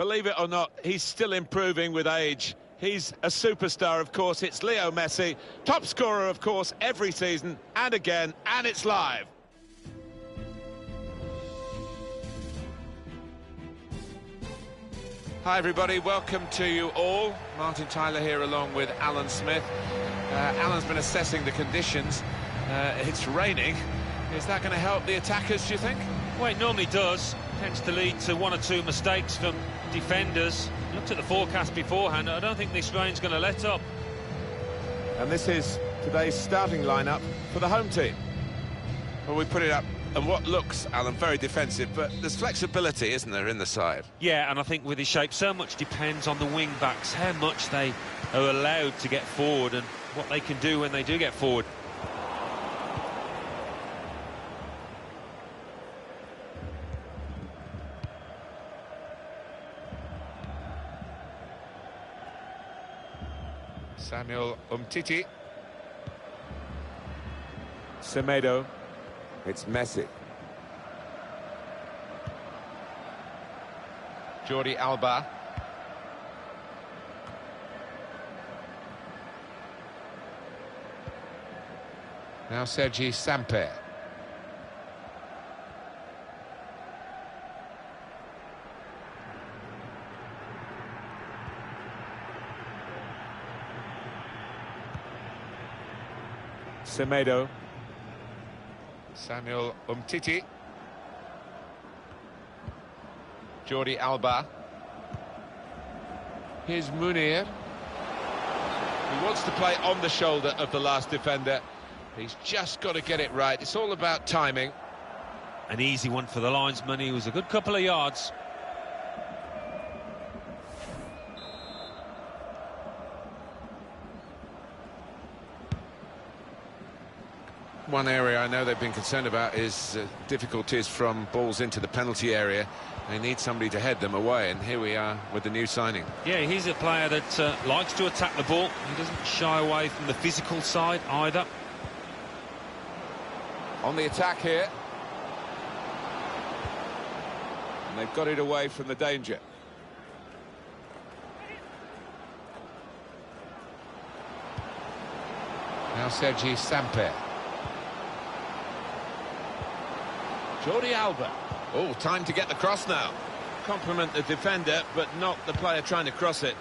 Believe it or not, he's still improving with age. He's a superstar, of course. It's Leo Messi, top scorer, of course, every season, and again, and it's live. Hi, everybody. Welcome to you all. Martin Tyler here along with Alan Smith. Alan's been assessing the conditions. It's raining. Is that going to help the attackers, do you think? Well, it normally does. Tends to lead to one or two mistakes from defenders. Looked at the forecast beforehand. I don't think this rain's going to let up. And this is today's starting lineup for the home team. Well, we put it up and what looks, Alan, very defensive, but there's flexibility, isn't there, in the side? Yeah, and I think with his shape, so much depends on the wing-backs, how much they are allowed to get forward and what they can do when they do get forward. Samuel Umtiti. Semedo. It's Messi. Jordi Alba. Now Sergi Samper. Semedo. Samuel Umtiti. Jordi Alba. Here's Munir. He wants to play on the shoulder of the last defender. He's just got to get it right. It's all about timing. An easy one for the linesman. He was a good couple of yards. One area I know they've been concerned about is difficulties from balls into the penalty area. They need somebody to head them away, and here we are with the new signing. Yeah, he's a player that likes to attack the ball. He doesn't shy away from the physical side either. On the attack here. And they've got it away from the danger. Now Sergi Samper. Jordi Alba. Oh, time to get the cross now. Compliment the defender, but not the player trying to cross it.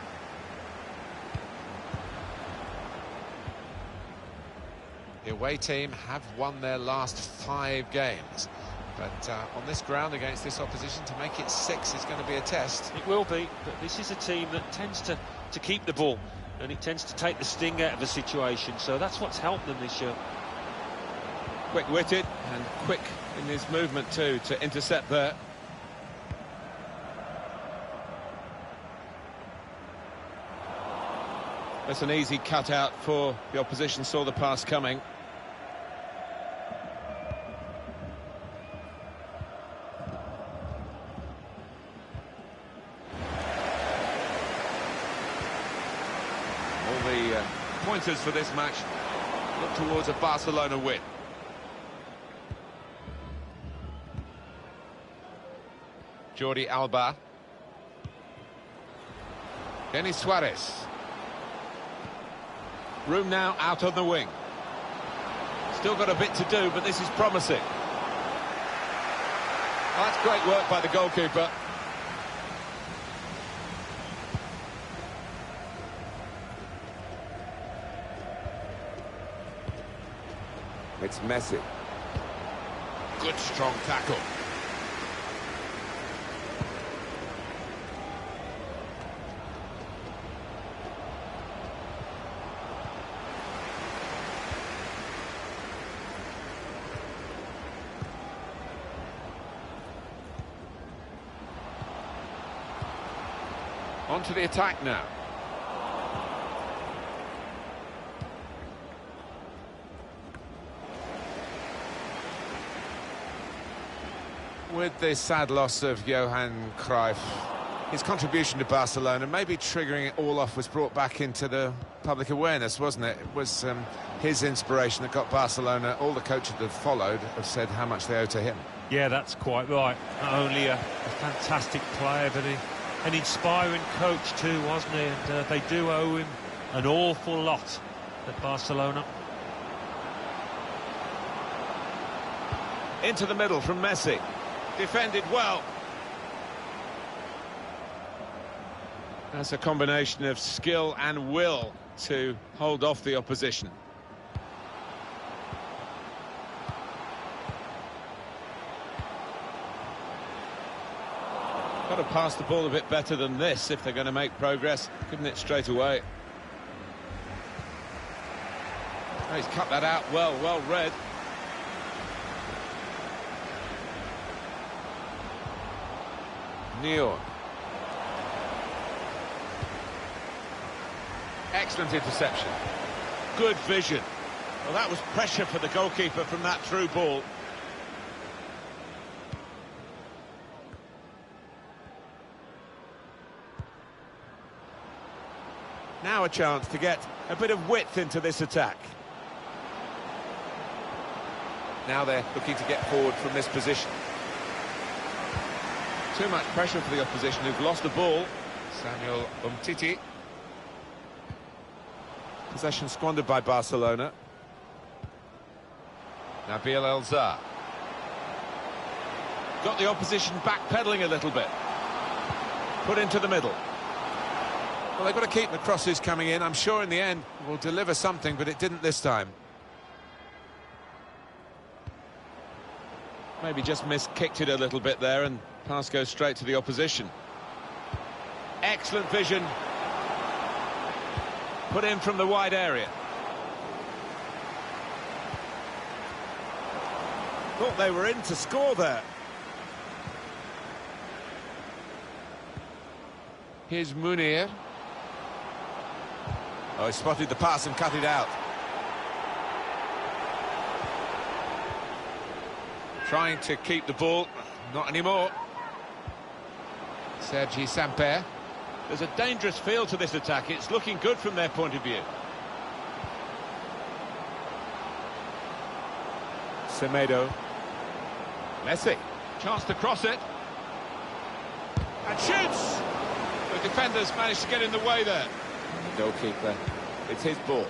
The away team have won their last 5 games. But on this ground against this opposition, to make it 6 is going to be a test. It will be, but this is a team that tends to keep the ball, and it tends to take the sting out of a situation, so that's what's helped them this year. Quick-witted and quick in his movement too to intercept there. That's an easy cutout for the opposition, saw the pass coming. All the pointers for this match look towards a Barcelona win. Jordi Alba. Denis Suarez. Room now out on the wing. Still got a bit to do, but this is promising. That's great work by the goalkeeper. It's Messi. Good strong tackle. On to the attack now. With the sad loss of Johan Cruyff, his contribution to Barcelona, maybe triggering it all off, was brought back into the public awareness, wasn't it? It was his inspiration that got Barcelona. All the coaches that followed have said how much they owe to him. Yeah, that's quite right. Not only a fantastic player, but an inspiring coach too, wasn't he? And they do owe him an awful lot at Barcelona. Into the middle from Messi. Defended well. That's a combination of skill and will to hold off the opposition. Got to pass the ball a bit better than this if they're going to make progress. Couldn't it straight away? Oh, he's cut that out well read. Neal. Excellent interception. Good vision. Well, that was pressure for the goalkeeper from that through ball. Now a chance to get a bit of width into this attack. Now they're looking to get forward from this position. Too much pressure for the opposition, who've lost the ball. Samuel Umtiti. Possession squandered by Barcelona. Nabil Elzar. Got the opposition backpedaling a little bit. Put into the middle. Well, they've got to keep the crosses coming in. I'm sure in the end will deliver something, but it didn't this time. Maybe just kicked it a little bit there, and pass goes straight to the opposition. Excellent vision. Put in from the wide area. Thought they were in to score there. Here's Munir. Oh, he spotted the pass and cut it out. Trying to keep the ball. Not anymore. Sergi Samper. There's a dangerous feel to this attack. It's looking good from their point of view. Semedo. Messi. Chance to cross it. And shoots! The defenders managed to get in the way there. The goalkeeper. It's his ball.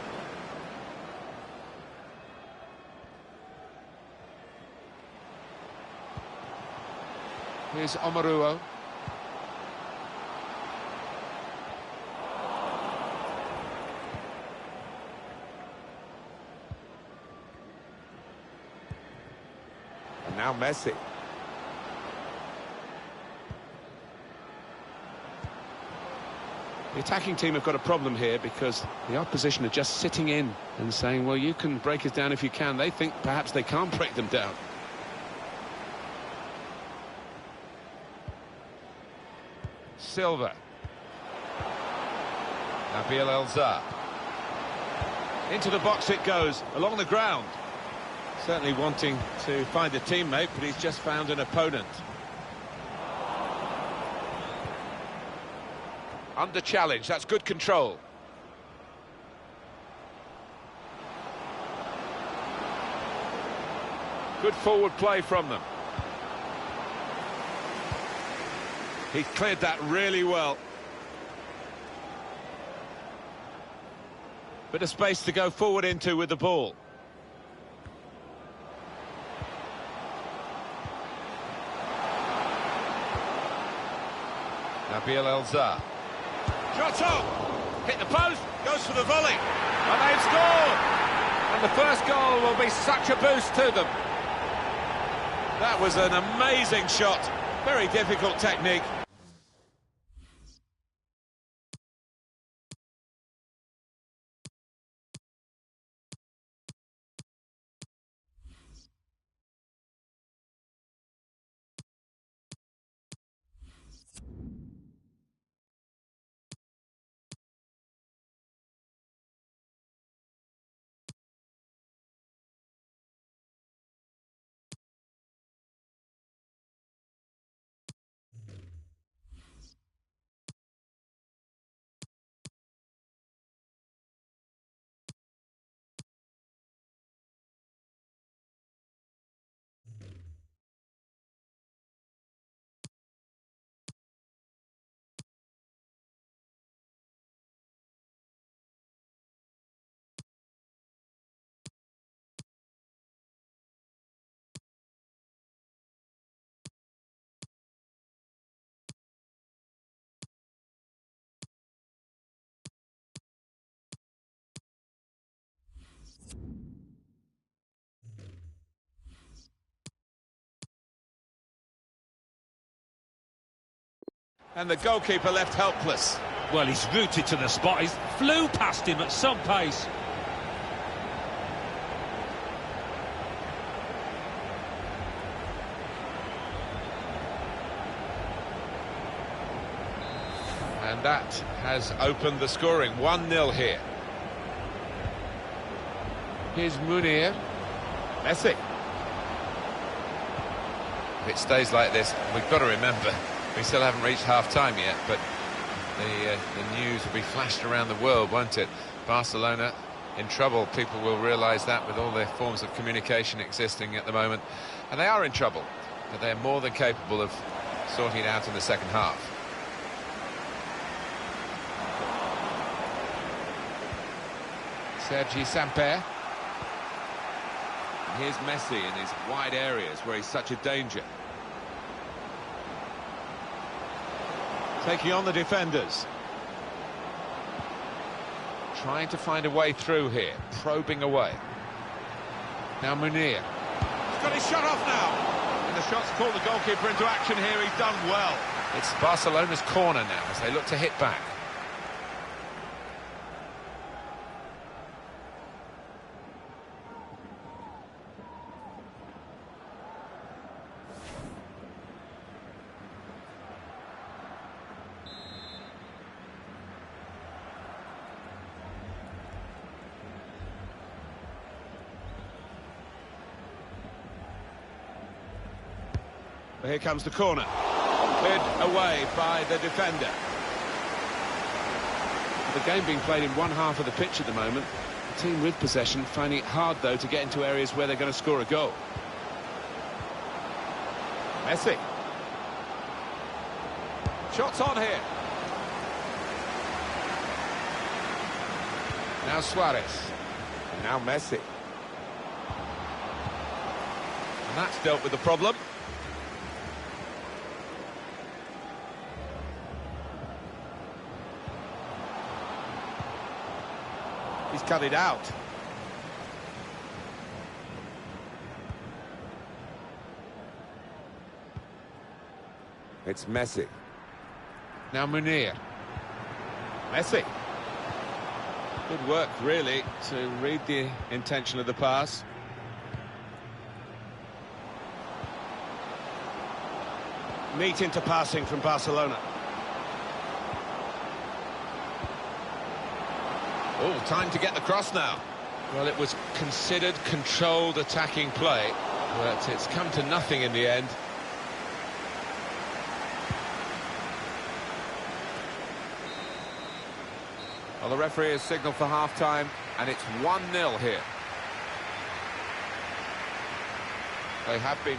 Here's Omaruo. And now Messi. The attacking team have got a problem here because the opposition are just sitting in and saying, well, you can break us down if you can. They think perhaps they can't break them down. Silva. Nabil Elzar. Into the box it goes, along the ground. Certainly wanting to find a teammate, but he's just found an opponent. Under challenge, that's good control. Good forward play from them. He cleared that really well. Bit of space to go forward into with the ball. Nabil Elzar. Shot up! Hit the post, goes for the volley. And they've scored! And the first goal will be such a boost to them. That was an amazing shot. Very difficult technique. And the goalkeeper left helpless. Well, he's rooted to the spot. He's flew past him at some pace. And that has opened the scoring. 1-0 here. Here's Munir. Messi. If it stays like this, we've got to remember, we still haven't reached half-time yet, but the news will be flashed around the world, won't it? Barcelona in trouble. People will realise that with all the forms of communication existing at the moment. And they are in trouble, but they're more than capable of sorting it out in the second half. Sergi Samper. And here's Messi in his wide areas where he's such a danger. Taking on the defenders. Trying to find a way through here, probing away. Now Munir. He's got his shot off now. And the shot's called the goalkeeper into action here. He's done well. It's Barcelona's corner now as they look to hit back. Here comes the corner. Cleared away by the defender. The game being played in one half of the pitch at the moment. The team with possession finding it hard, though, to get into areas where they're going to score a goal. Messi. Shots on here. Now Suarez. And now Messi. And that's dealt with the problem. He's cut it out. It's Messi. Now Munir. Messi. Good work, really, to read the intention of the pass. Neat into passing from Barcelona. Oh, time to get the cross now. Well, it was considered, controlled attacking play, but it's come to nothing in the end. Well, the referee has signalled for half-time, and it's 1-0 here. They have been...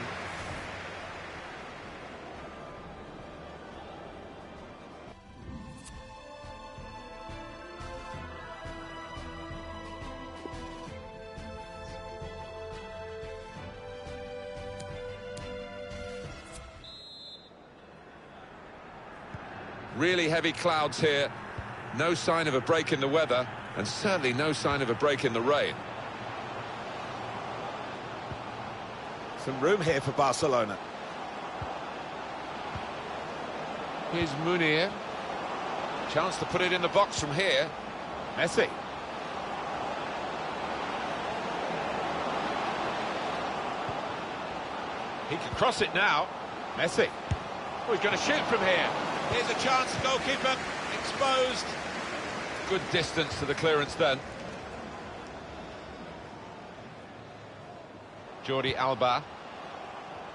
Really heavy clouds here. No sign of a break in the weather, and certainly no sign of a break in the rain. Some room here for Barcelona. Here's Munir. Chance to put it in the box from here. Messi. He can cross it now. Messi. Oh, he's going to shoot from here. Here's a chance, goalkeeper exposed. Good distance to the clearance then. Jordi Alba.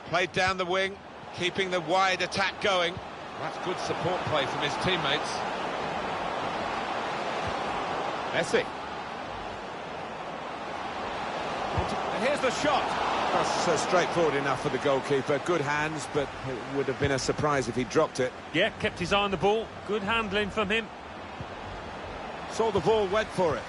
Played down the wing, keeping the wide attack going. That's good support play from his teammates. Messi. And here's the shot. That's straightforward enough for the goalkeeper. Good hands, but it would have been a surprise if he dropped it. Yeah, kept his eye on the ball. Good handling from him. Saw the ball, went for it.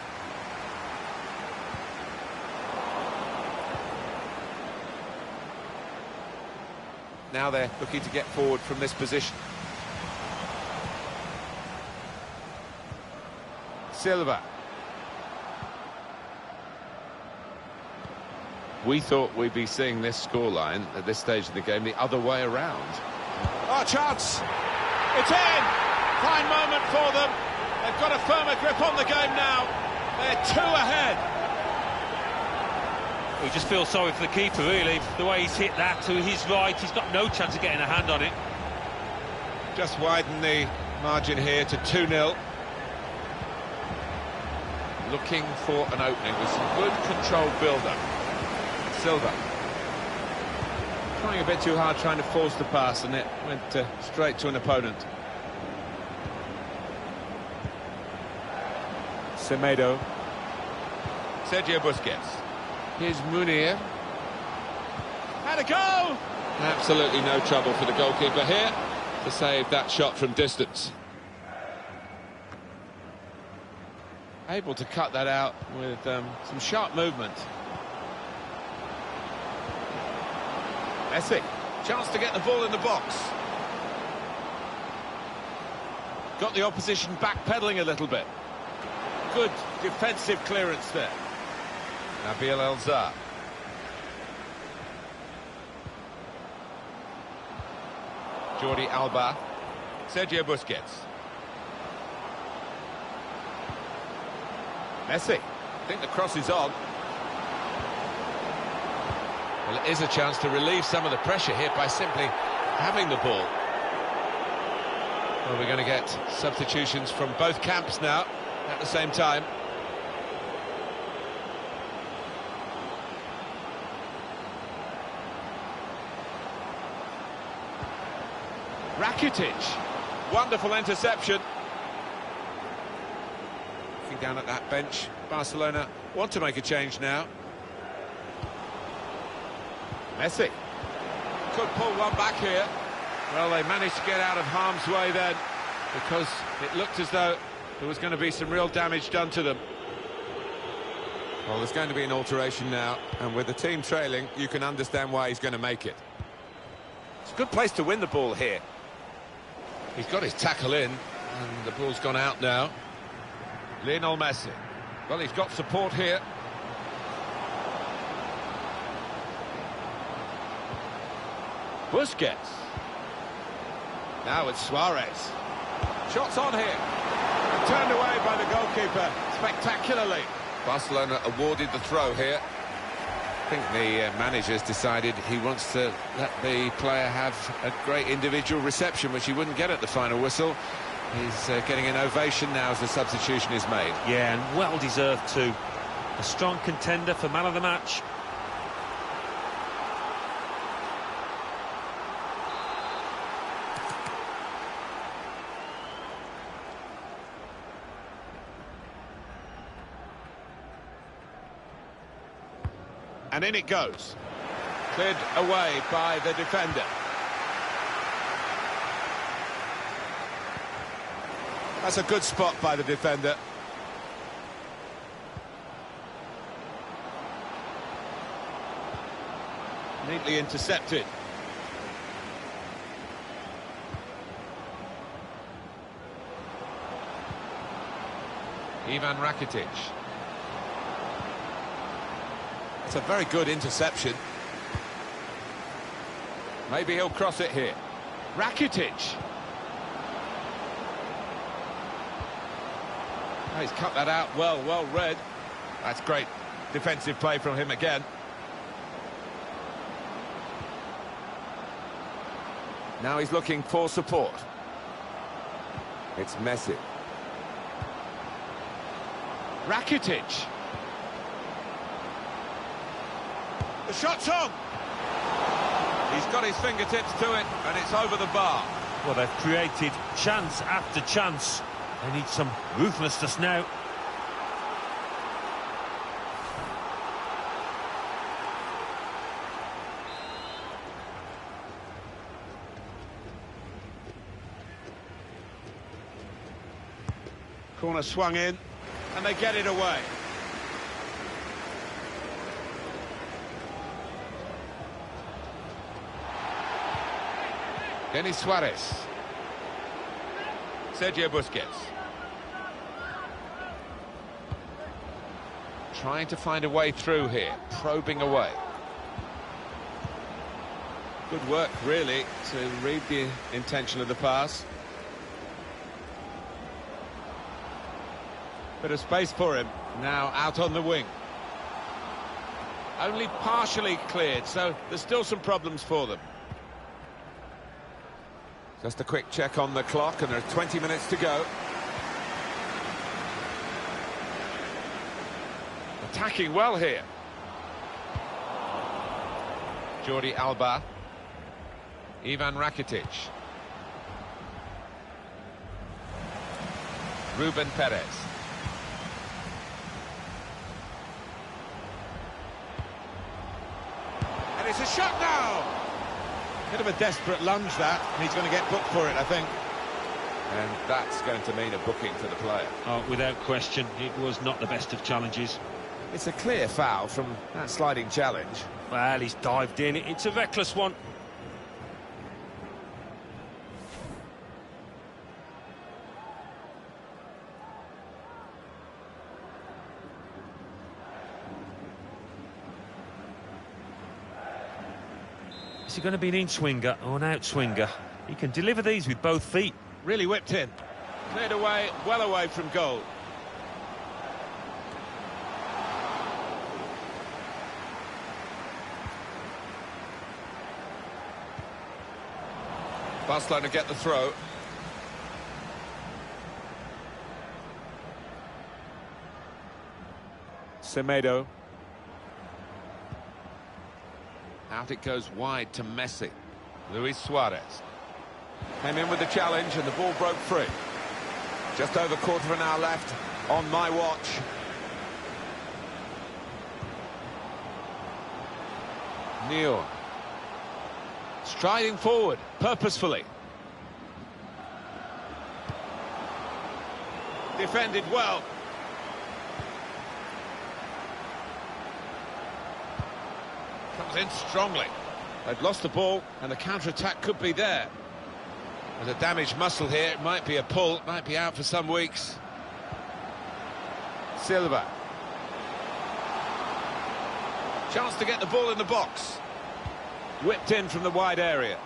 Now they're looking to get forward from this position. Silva. We thought we'd be seeing this scoreline at this stage of the game the other way around. Oh, chance! It's in! Fine moment for them. They've got a firmer grip on the game now. They're 2 ahead. We just feel sorry for the keeper, really. The way he's hit that to his right, he's got no chance of getting a hand on it. Just widen the margin here to 2-0. Looking for an opening with some good controlled build-up. Silva. Trying a bit too hard, trying to force the pass, and it went straight to an opponent. Semedo. Sergio Busquets. Here's Munir. Had a go! Absolutely no trouble for the goalkeeper here to save that shot from distance. Able to cut that out with some sharp movement. Messi. Chance to get the ball in the box. Got the opposition backpedaling a little bit. Good defensive clearance there. Nabil El-Zar. Jordi Alba. Sergio Busquets. Messi. I think the cross is on. Well, it is a chance to relieve some of the pressure here by simply having the ball. Well, we're going to get substitutions from both camps now at the same time. Rakitic. Wonderful interception. Looking down at that bench, Barcelona want to make a change now. Messi. Could pull one back here. Well, they managed to get out of harm's way then, because it looked as though there was going to be some real damage done to them. Well, there's going to be an alteration now, and with the team trailing, you can understand why he's going to make it. It's a good place to win the ball here. He's got his tackle in, and the ball's gone out now. Lionel Messi. Well, he's got support here. Busquets. Now it's Suarez. Shots on here. And turned away by the goalkeeper spectacularly. Barcelona awarded the throw here. I think the manager's decided he wants to let the player have a great individual reception, which he wouldn't get at the final whistle. He's getting an ovation now as the substitution is made. Yeah, and well deserved too. A strong contender for man of the match. And in it goes. Cleared away by the defender. That's a good spot by the defender. Neatly intercepted. Ivan Rakitic. It's a very good interception. Maybe he'll cross it here. Rakitic. Oh, he's cut that out well read. That's great defensive play from him again. Now he's looking for support. It's Messi. Rakitic. The shot's on. He's got his fingertips to it, and it's over the bar. Well, they've created chance after chance. They need some ruthlessness now. Corner swung in, and they get it away. Denis Suarez. Sergio Busquets. Trying to find a way through here, probing away. Good work, really, to read the intention of the pass. Bit of space for him. Now out on the wing. Only partially cleared, so there's still some problems for them. Just a quick check on the clock, and there are 20 minutes to go. Attacking well here. Jordi Alba. Ivan Rakitic. Ruben Perez. And it's a shot now! Bit of a desperate lunge, that, and he's going to get booked for it, I think. And that's going to mean a booking for the player. Oh, without question, it was not the best of challenges. It's a clear foul from that sliding challenge. Well, he's dived in. It's a reckless one. Is he going to be an in-swinger or an out-swinger? He can deliver these with both feet. Really whipped in. Cleared away, well away from goal. Barcelona get the throw. Semedo. Out it goes wide to Messi. Luis Suarez. Came in with the challenge and the ball broke free. Just over quarter of an hour left on my watch. Neil. Striding forward, purposefully. Defended well. Comes in strongly. They've lost the ball, and the counter-attack could be there. With a damaged muscle here, it might be a pull, it might be out for some weeks. Silva. Chance to get the ball in the box. Whipped in from the wide area.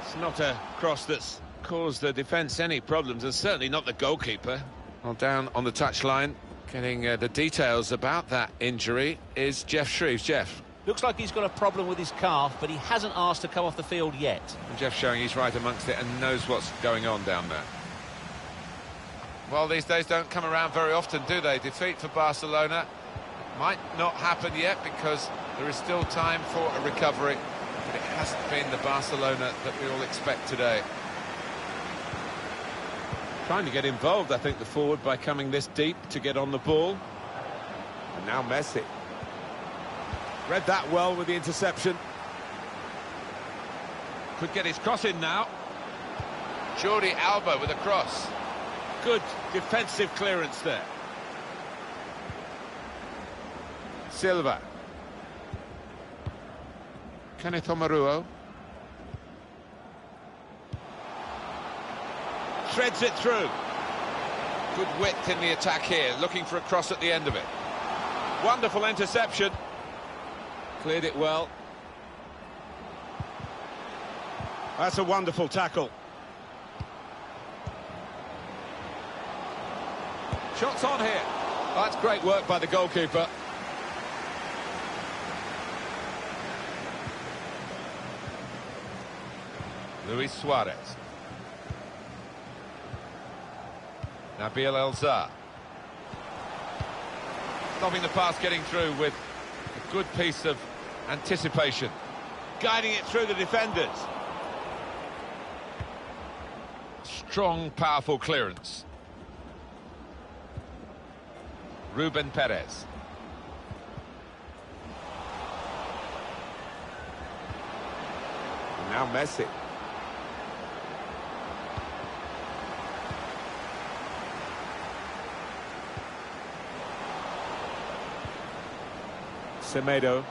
It's not a cross that's caused the defence any problems, and certainly not the goalkeeper. Well, down on the touchline, getting the details about that injury is Jeff Shreves. Jeff. Looks like he's got a problem with his calf, but he hasn't asked to come off the field yet. And Jeff showing he's right amongst it and knows what's going on down there. Well, these days don't come around very often, do they? Defeat for Barcelona might not happen yet because there is still time for a recovery. But it hasn't been the Barcelona that we all expect today. Trying to get involved, I think, the forward by coming this deep to get on the ball. And now Messi. Read that well with the interception. Could get his cross in now. Jordi Alba with a cross. Good defensive clearance there. Silva. Kenneth Omaruo. Threads it through. Good width in the attack here, looking for a cross at the end of it. Wonderful interception. Cleared it well. That's a wonderful tackle. Shots on here. That's great work by the goalkeeper. Luis Suarez. Nabil Elzar. Stopping the pass getting through with a good piece of anticipation. Guiding it through the defenders. Strong, powerful clearance. Ruben Perez. And now Messi. Semedo.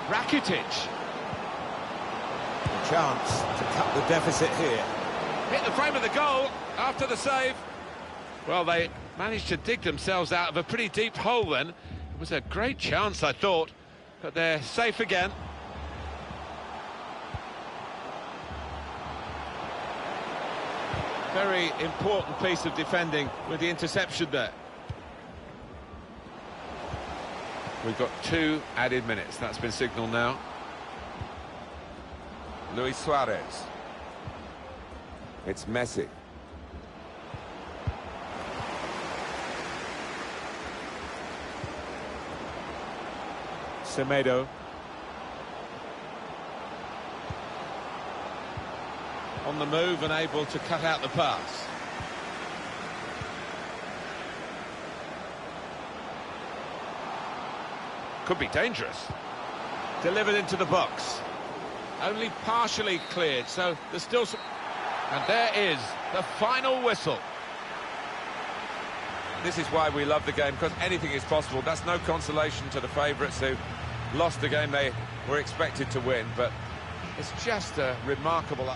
Rakitic. A chance to cut the deficit here. Hit the frame of the goal after the save. Well, they managed to dig themselves out of a pretty deep hole then. It was a great chance, I thought, but they're safe again. Very important piece of defending with the interception there. We've got 2 added minutes. That's been signalled now. Luis Suarez. It's Messi. Semedo. On the move and able to cut out the pass. Could be dangerous. Delivered into the box. Only partially cleared, so there's still some... And there is the final whistle. This is why we love the game, because anything is possible. That's no consolation to the favourites who lost the game they were expected to win, but It's just a remarkable...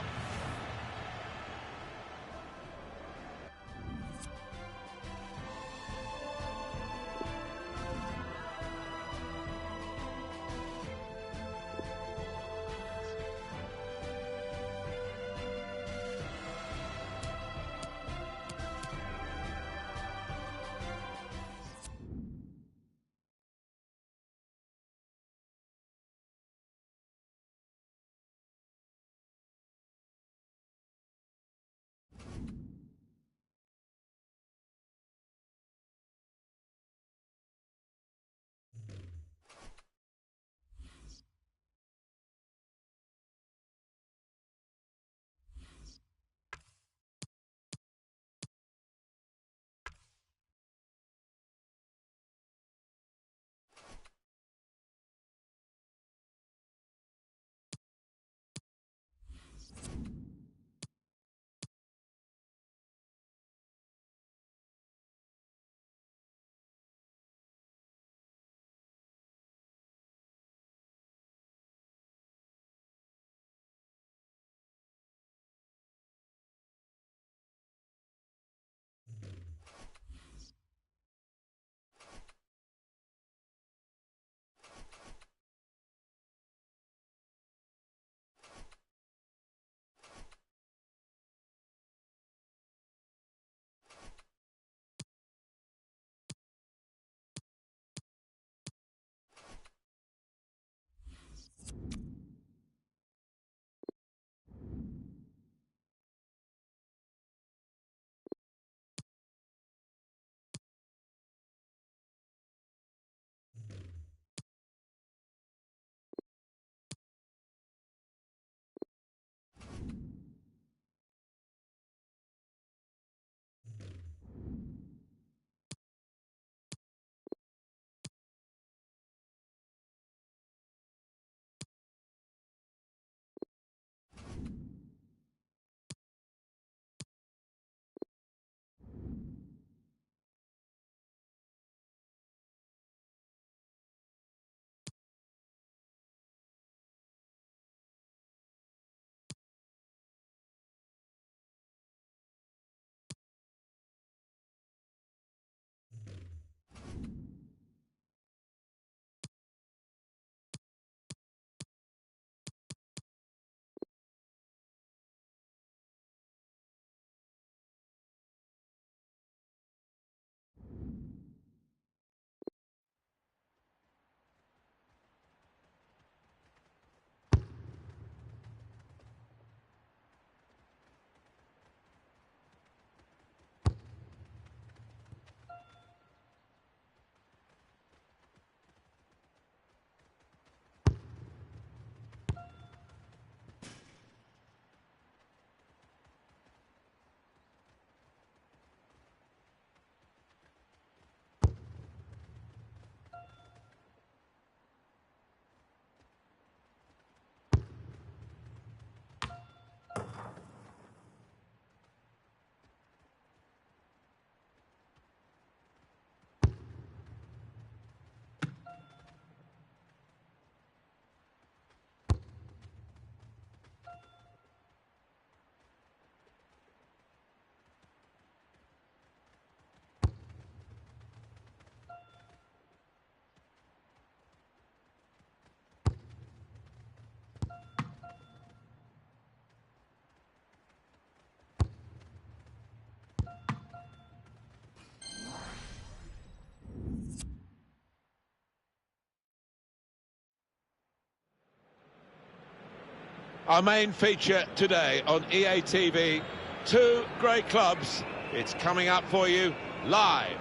Our main feature today on EA TV, two great clubs. It's coming up for you live.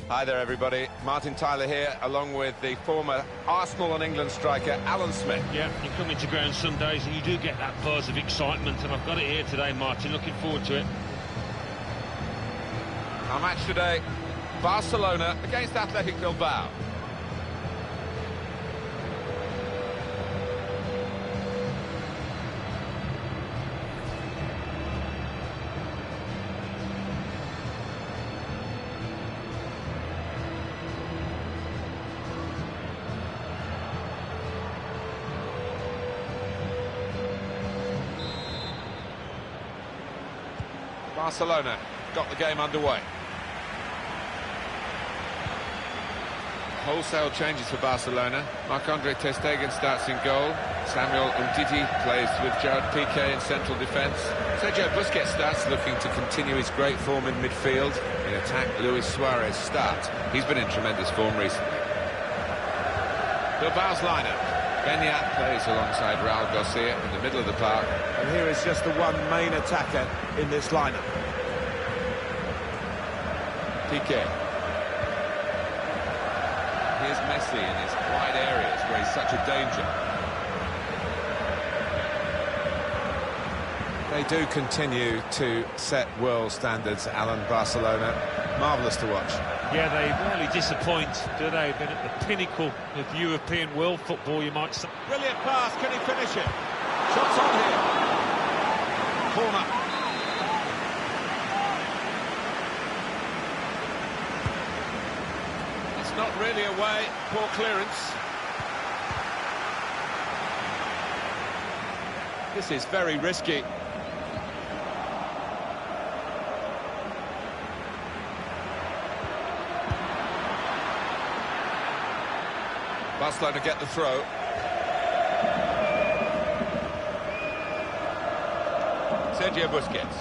Hi there, everybody. Martin Tyler here, along with the former Arsenal and England striker, Alan Smith. Yeah, you come into ground some days and you do get that buzz of excitement, and I've got it here today, Martin. Looking forward to it. Our match today, Barcelona against Athletic Bilbao. Barcelona got the game underway. Wholesale changes for Barcelona. Marc-Andre ter Stegen starts in goal. Samuel Umtiti plays with Gerard Piqué in central defence. Sergio Busquets starts, looking to continue his great form in midfield. In attack, Luis Suarez starts. He's been in tremendous form recently. Bilbao's lineup. Beñat plays alongside Raul Garcia in the middle of the park. And here is just the one main attacker in this lineup. Piqué. Here's Messi in his wide areas where he's such a danger. They do continue to set world standards, Alan. Barcelona. Marvellous to watch. Yeah, they rarely disappoint, do they? Been at the pinnacle of European world football, you might say. Brilliant pass, can he finish it? Shots on here. Corner. It's not really away, poor clearance. This is very risky. Barcelona get the throw. Sergio Busquets.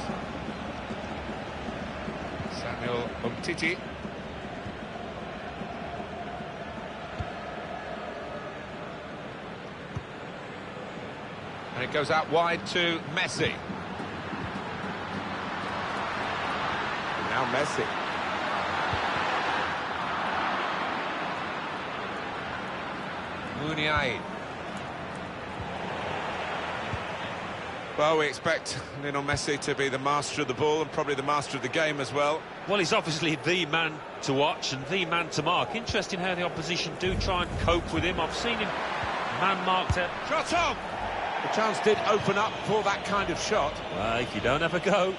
Samuel Umtiti. And it goes out wide to Messi. Now Messi. Muniain. Well, we expect Lionel Messi to be the master of the ball and probably the master of the game as well. Well, he's obviously the man to watch and the man to mark. Interesting how the opposition do try and cope with him. I've seen him man-marked out. Shot on! The chance did open up for that kind of shot. Well, if you don't have a go.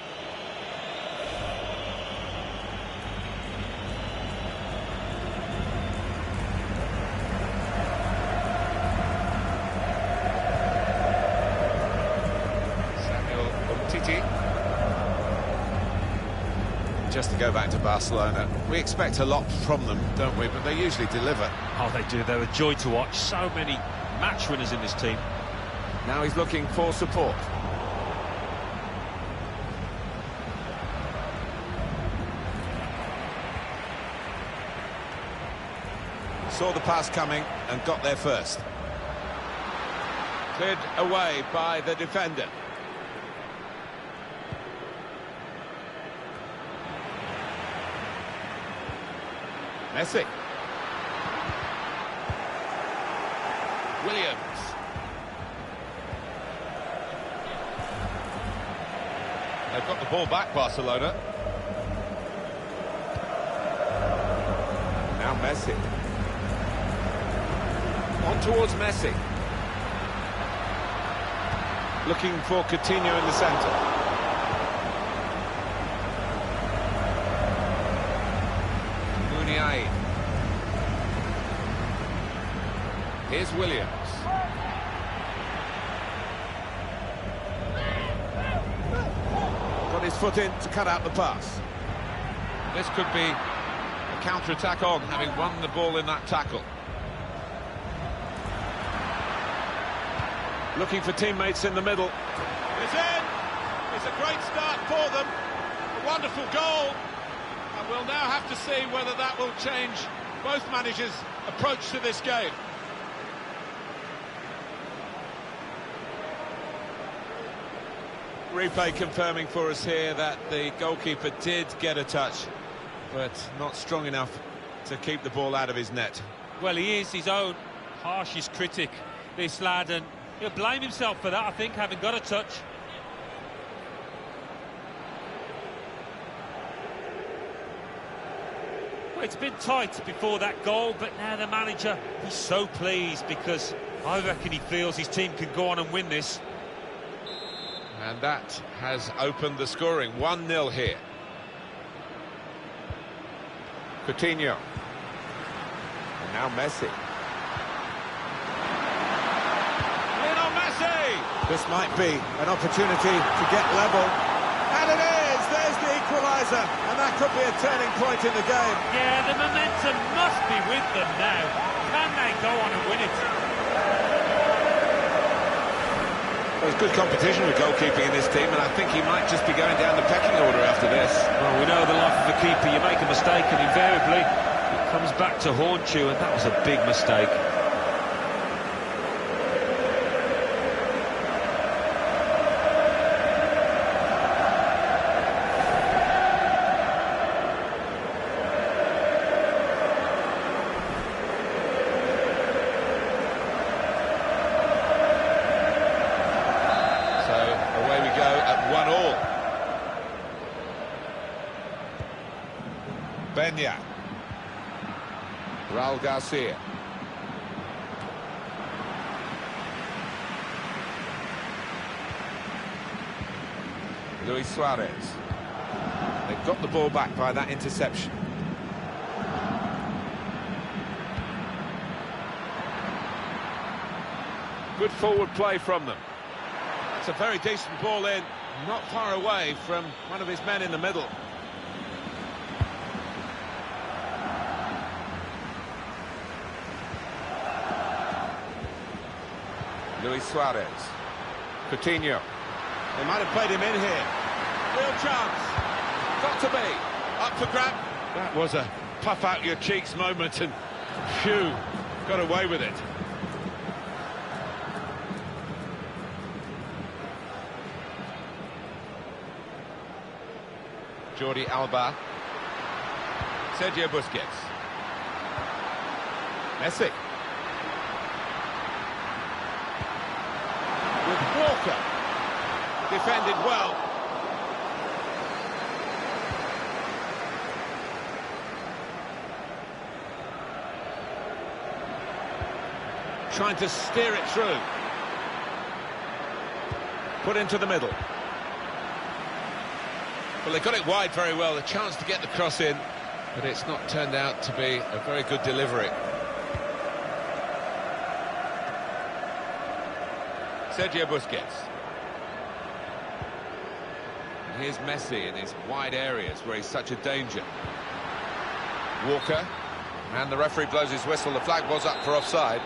Just to go back to Barcelona, we expect a lot from them, don't we? But they usually deliver. Oh, they do. They're a joy to watch. So many match winners in this team. Now he's looking for support. Saw the pass coming and got there first. Cleared away by the defender. Messi. Williams. They've got the ball back, Barcelona. Now Messi. On towards Messi. Looking for Coutinho in the centre. Here's Williams. Got his foot in to cut out the pass. This could be a counter-attack on, having won the ball in that tackle. Looking for teammates in the middle. It's in! It's a great start for them. A wonderful goal. And we'll now have to see whether that will change both managers' approach to this game. Replay confirming for us here that the goalkeeper did get a touch, but not strong enough to keep the ball out of his net. Well, he is his own harshest critic, this lad, and he'll blame himself for that, I think, having got a touch. Well, it's been tight before that goal, but now the manager, he's so pleased because I reckon he feels his team can go on and win this. And that has opened the scoring. 1-0 here. Coutinho. And now Messi. Lionel Messi! This might be an opportunity to get level. And it is! There's the equaliser. And that could be a turning point in the game. Yeah, the momentum must be with them now. Can they go on and win it? Well, there's good competition with goalkeeping in this team, and I think he might just be going down the pecking order after this. Well, we know the life of a keeper, you make a mistake and invariably it comes back to haunt you, and that was a big mistake. Benya. Raul Garcia. Luis Suarez. They've got the ball back by that interception. Good forward play from them. It's a very decent ball in, not far away from one of his men in the middle. Luis Suarez. Coutinho. They might have played him in here. Real chance. Got to be. Up for grab. That was a puff out your cheeks moment, and phew, got away with it. Jordi Alba. Sergio Busquets. Messi. With Walker. Defended well. Trying to steer it through. Put into the middle. Well, they got it wide very well, a chance to get the cross in, but it's not turned out to be a very good delivery. Sergio Busquets. And here's Messi in his wide areas where he's such a danger. Walker. And the referee blows his whistle. The flag was up for offside.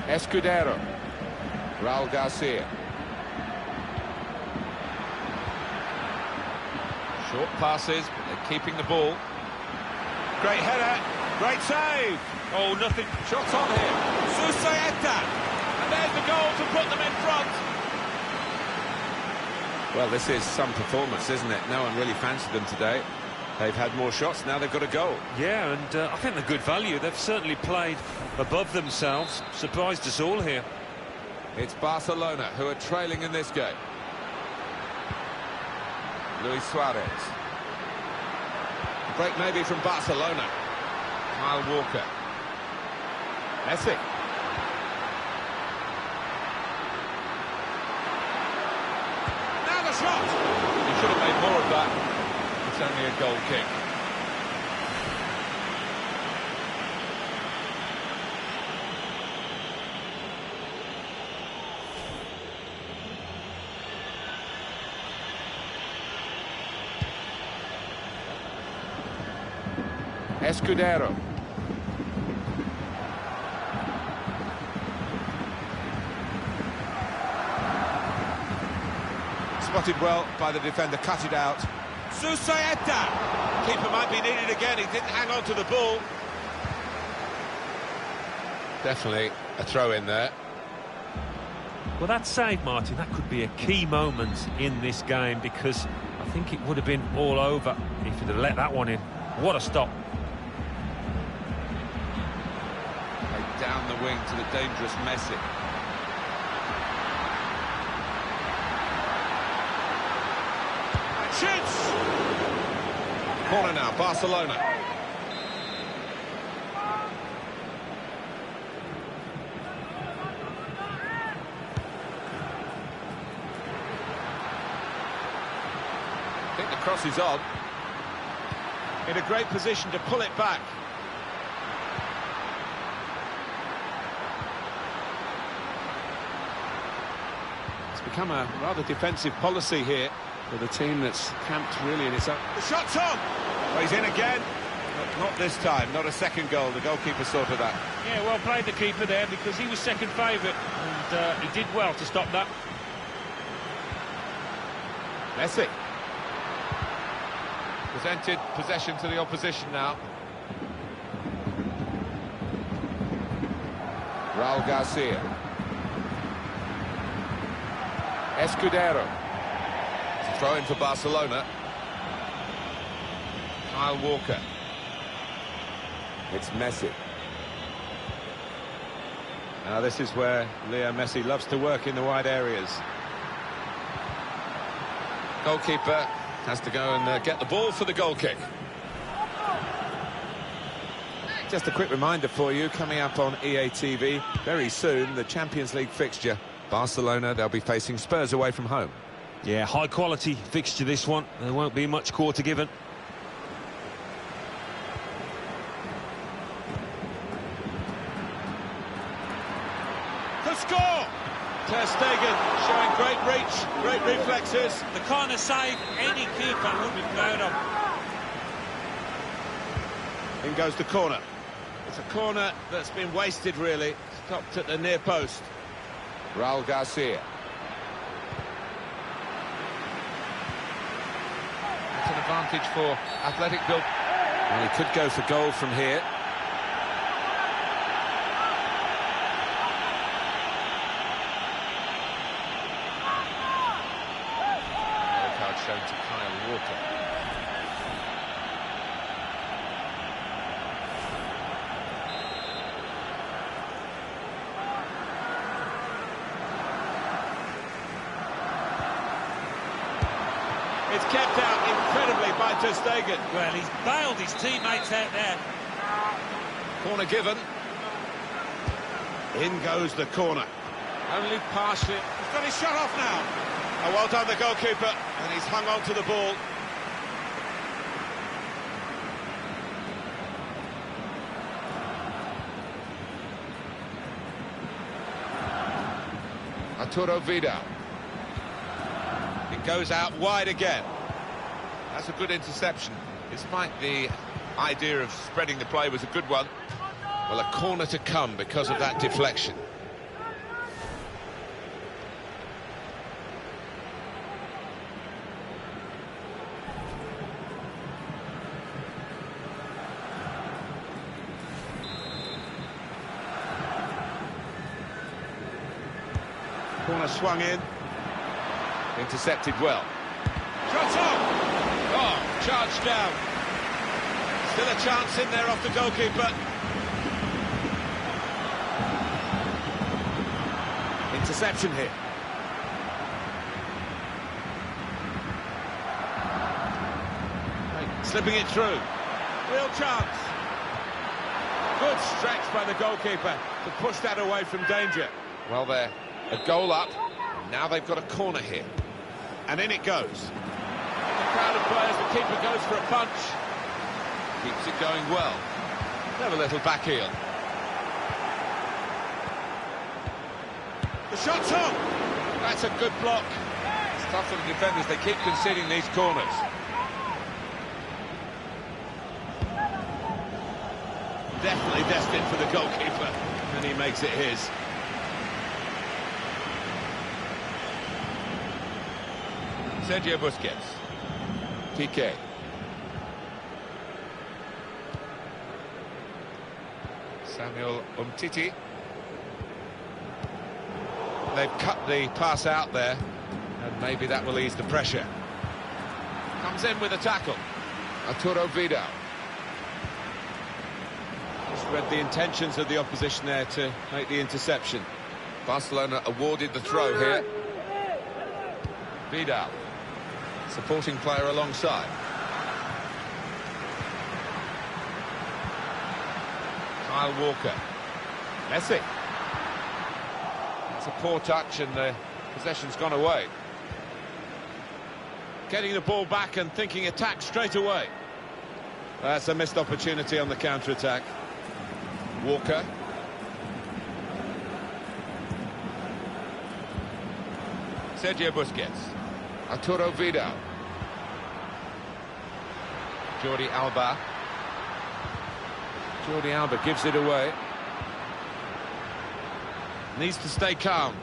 Escudero. Raul Garcia. Short passes, but they're keeping the ball. Great header, great save. Oh, nothing. Shots on him. Susaeta. And there's the goal to put them in front. Well, this is some performance, isn't it? No one really fancied them today. They've had more shots, now they've got a goal. Yeah, and I think they're good value. They've certainly played above themselves. Surprised us all here. It's Barcelona who are trailing in this game. Luis Suarez. Break maybe from Barcelona. Kyle Walker. Messi. Now the shot! He should have made more of that. It's only a goal kick. Escudero. Spotted well by the defender, cut it out. Susaeta! Keeper might be needed again, he didn't hang on to the ball. Definitely a throw in there. Well, that save, Martin, that could be a key moment in this game, because I think it would have been all over if he'd have let that one in. What a stop. Played down the wing to the dangerous Messi. Shoots! Corner now, Barcelona. I think the cross is on. In a great position to pull it back. It's become a rather defensive policy here for the team that's camped really in its own. The shot's on! Well, he's in again. Not this time, not a second goal. The goalkeeper sorted that. Yeah, well played the keeper there, because he was second favourite, and he did well to stop that. Messi. Presented possession to the opposition now. Raul Garcia. Escudero. It's a throw in for Barcelona. Kyle Walker. It's Messi. Now this is where Leo Messi loves to work in the wide areas. Goalkeeper has to go and get the ball for the goal kick. Just a quick reminder for you, coming up on EA TV very soon, the Champions League fixture. Barcelona, they'll be facing Spurs away from home. Yeah, high quality fixture this one. There won't be much quarter given. To score! Ter Stegen showing great reach, great reflexes. The kind of save any keeper would be proud of. In goes the corner. It's a corner that's been wasted, really. Stopped at the near post. Raul Garcia. That's an advantage for Athletic Bilbao. Well, he could go for goal from here. Yellow card shown to Kyle Walker. It's kept out incredibly by Ter Stegen. Well, he's bailed his teammates out there. Corner given. In goes the corner. Only partially. He's got his shot off now. Oh, well done, the goalkeeper. And he's hung on to the ball. Arturo Vidal. It goes out wide again. That's a good interception. Despite the idea of spreading the play was a good one. Well, a corner to come because of that deflection. Corner swung in. Intercepted well. Shot on! Oh, charged down. Still a chance in there off the goalkeeper. Interception here. Slipping it through. Real chance. Good stretch by the goalkeeper to push that away from danger. Well, they're a goal up. Now they've got a corner here. And in it goes. In the crowd of players, the keeper goes for a punch. Keeps it going well. Have a little back heel. The shot's on. That's a good block. It's tough for the defenders. They keep conceding these corners. definitely destined for the goalkeeper, and he makes it his. Sergio Busquets. Piqué. Samuel Umtiti. They've cut the pass out there, and maybe that will ease the pressure. Comes in with a tackle. Arturo Vidal. Just read the intentions of the opposition there to make the interception. Barcelona awarded the throw here. Vidal. Supporting player alongside. Kyle Walker. Messi. It's a poor touch and the possession's gone away. Getting the ball back and thinking attack straight away. That's a missed opportunity on the counter-attack. Walker. Sergio Busquets. Arturo Vidal. Jordi Alba. Jordi Alba gives it away. Needs to stay calm.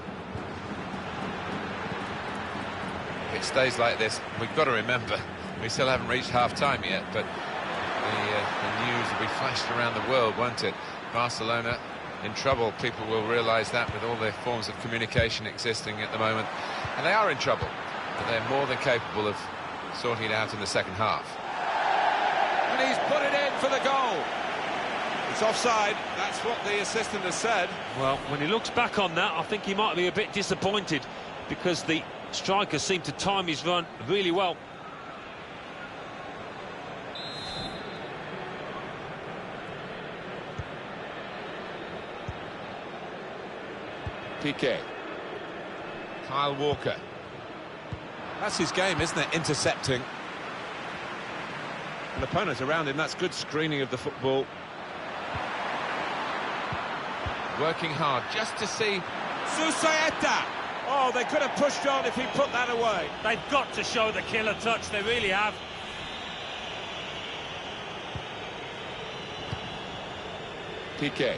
If it stays like this, we've got to remember, we still haven't reached half-time yet, but the news will be flashed around the world, won't it? Barcelona in trouble. People will realise that with all the forms of communication existing at the moment. And they are in trouble, but they're more than capable of sorting it out in the second half. And he's put it in for the goal. It's offside, that's what the assistant has said. Well, when he looks back on that, I think he might be a bit disappointed because the striker seemed to time his run really well. Piqué. Kyle Walker. That's his game, isn't it? Intercepting. And opponents around him, that's good screening of the football. Working hard just to see. Susaeta! Oh, they could have pushed on if he put that away. They've got to show the killer touch, they really have. Piqué.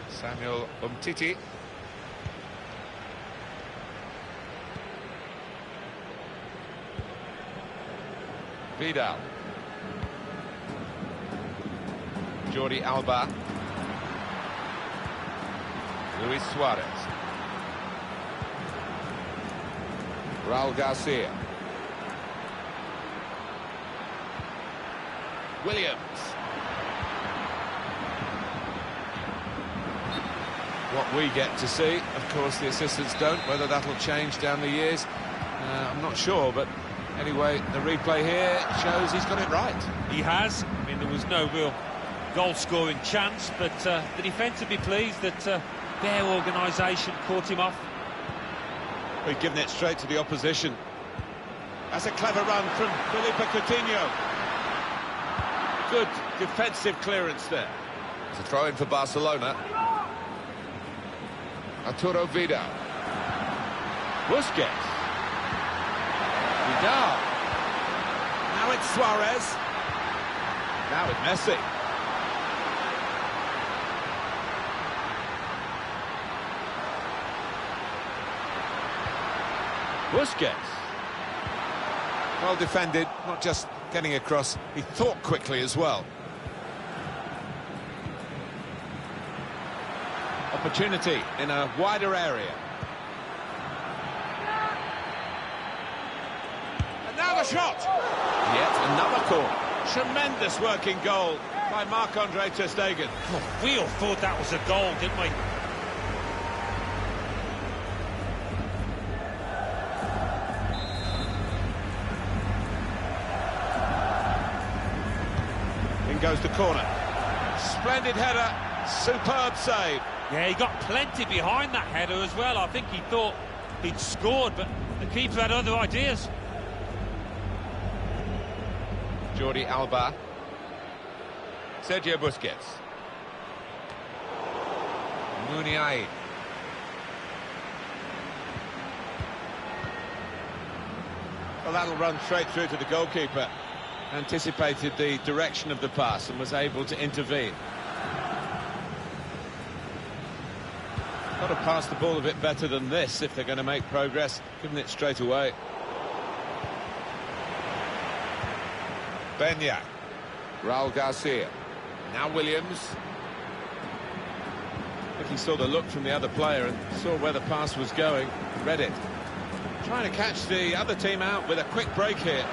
Samuel Umtiti. Vidal. Jordi Alba. Luis Suarez. Raul Garcia. Williams. What we get to see, of course the assistants don't. Whether that'll change down the years, I'm not sure, but anyway, the replay here shows he's got it right. He has. I mean, there was no real goal-scoring chance, but the defence would be pleased that their organisation caught him off. We've given it straight to the opposition. That's a clever run from Felipe Coutinho. Good defensive clearance there. It's a throw-in for Barcelona. Arturo Vidal. Busquets. Vidal. Now it's Suarez. Now it's Messi. Busquets. Well defended, not just getting across, he thought quickly as well. Opportunity in a wider area. And now the shot! Yet another corner. Tremendous working goal by Marc-Andre ter Stegen. Oh, we all thought that was a goal, didn't we? In goes the corner. Splendid header, superb save. Yeah, he got plenty behind that header as well. I think he thought he'd scored, but the keeper had other ideas. Jordi Alba. Sergio Busquets. Muniain. Well, that'll run straight through to the goalkeeper. anticipated the direction of the pass and was able to intervene. Got to pass the ball a bit better than this if they're going to make progress, giving it straight away. Beñat. Raul Garcia. Now Williams. I think he saw the look from the other player and saw where the pass was going, read it. Trying to catch the other team out with a quick break here.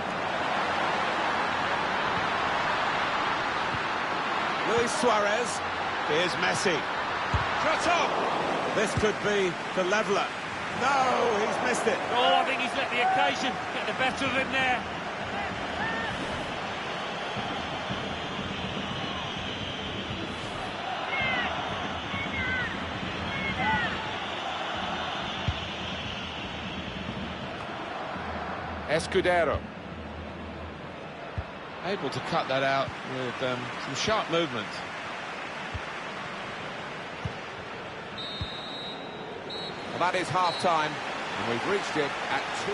Luis Suarez. Here's Messi. Shot on! This could be the leveller. No, he's missed it. Oh, I think he's let the occasion get the better of him there. Escudero. Able to cut that out with some sharp movement. Well, that is half-time, and we've reached it at 2.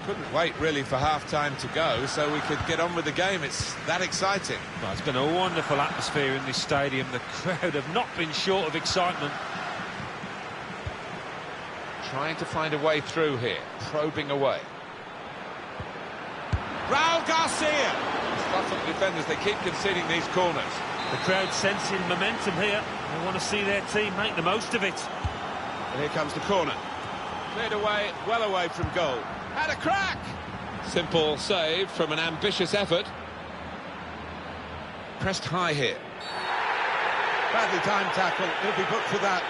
Couldn't wait really for half-time to go, so we could get on with the game. It's that exciting. Well, it's been a wonderful atmosphere in this stadium. The crowd have not been short of excitement. Trying to find a way through here, probing away. Raul Garcia! Scotland defenders, they keep conceding these corners. The crowd sensing momentum here. They want to see their team make the most of it. And here comes the corner. Cleared away, well away from goal. Had a crack! Simple save from an ambitious effort. Pressed high here. Badly timed tackle, he'll be booked for that.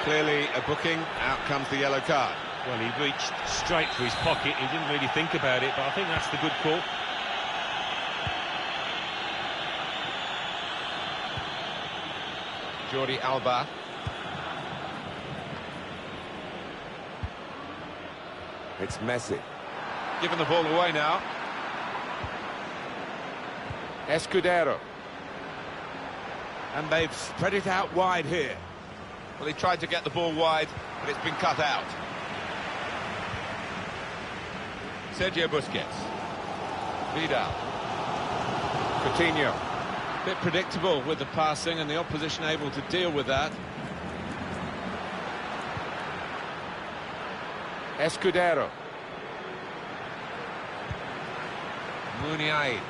Clearly a booking, out comes the yellow card. Well, he reached straight for his pocket. He didn't really think about it, but I think that's the good call. Jordi Alba. It's Messi. Giving the ball away now. Escudero. And they've spread it out wide here. Well, he tried to get the ball wide, but it's been cut out. Sergio Busquets. Vidal. Coutinho. Bit predictable with the passing and the opposition able to deal with that. Escudero. Muniain.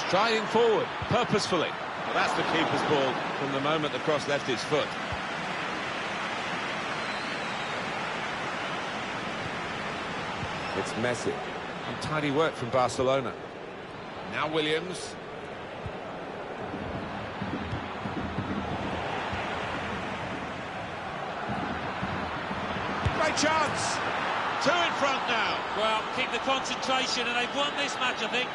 Striding forward, purposefully. Well, that's the keeper's ball from the moment the cross left his foot. It's Messi. Untidy work from Barcelona. Now Williams. Great chance! Two in front now. Well, keep the concentration, and they've won this match, I think.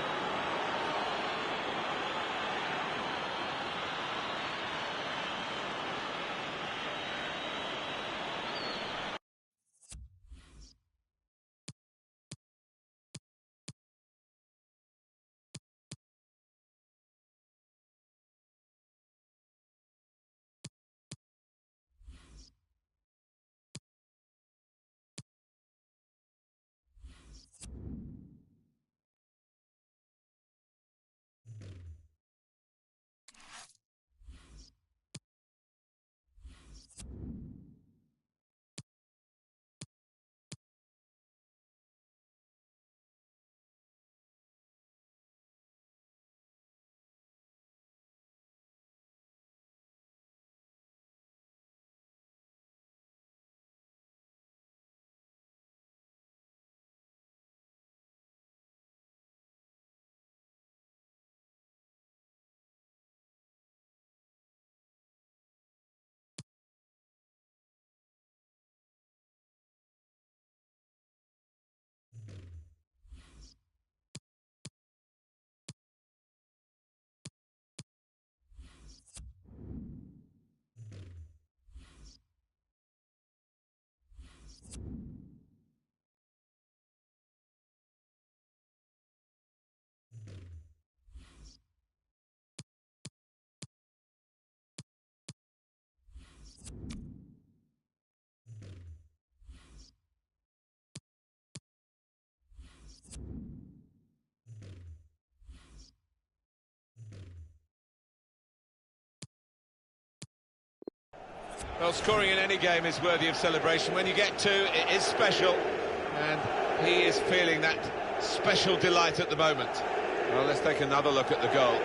Well, scoring in any game is worthy of celebration. When you get two, it is special. And he is feeling that special delight at the moment. Well, let's take another look at the goal.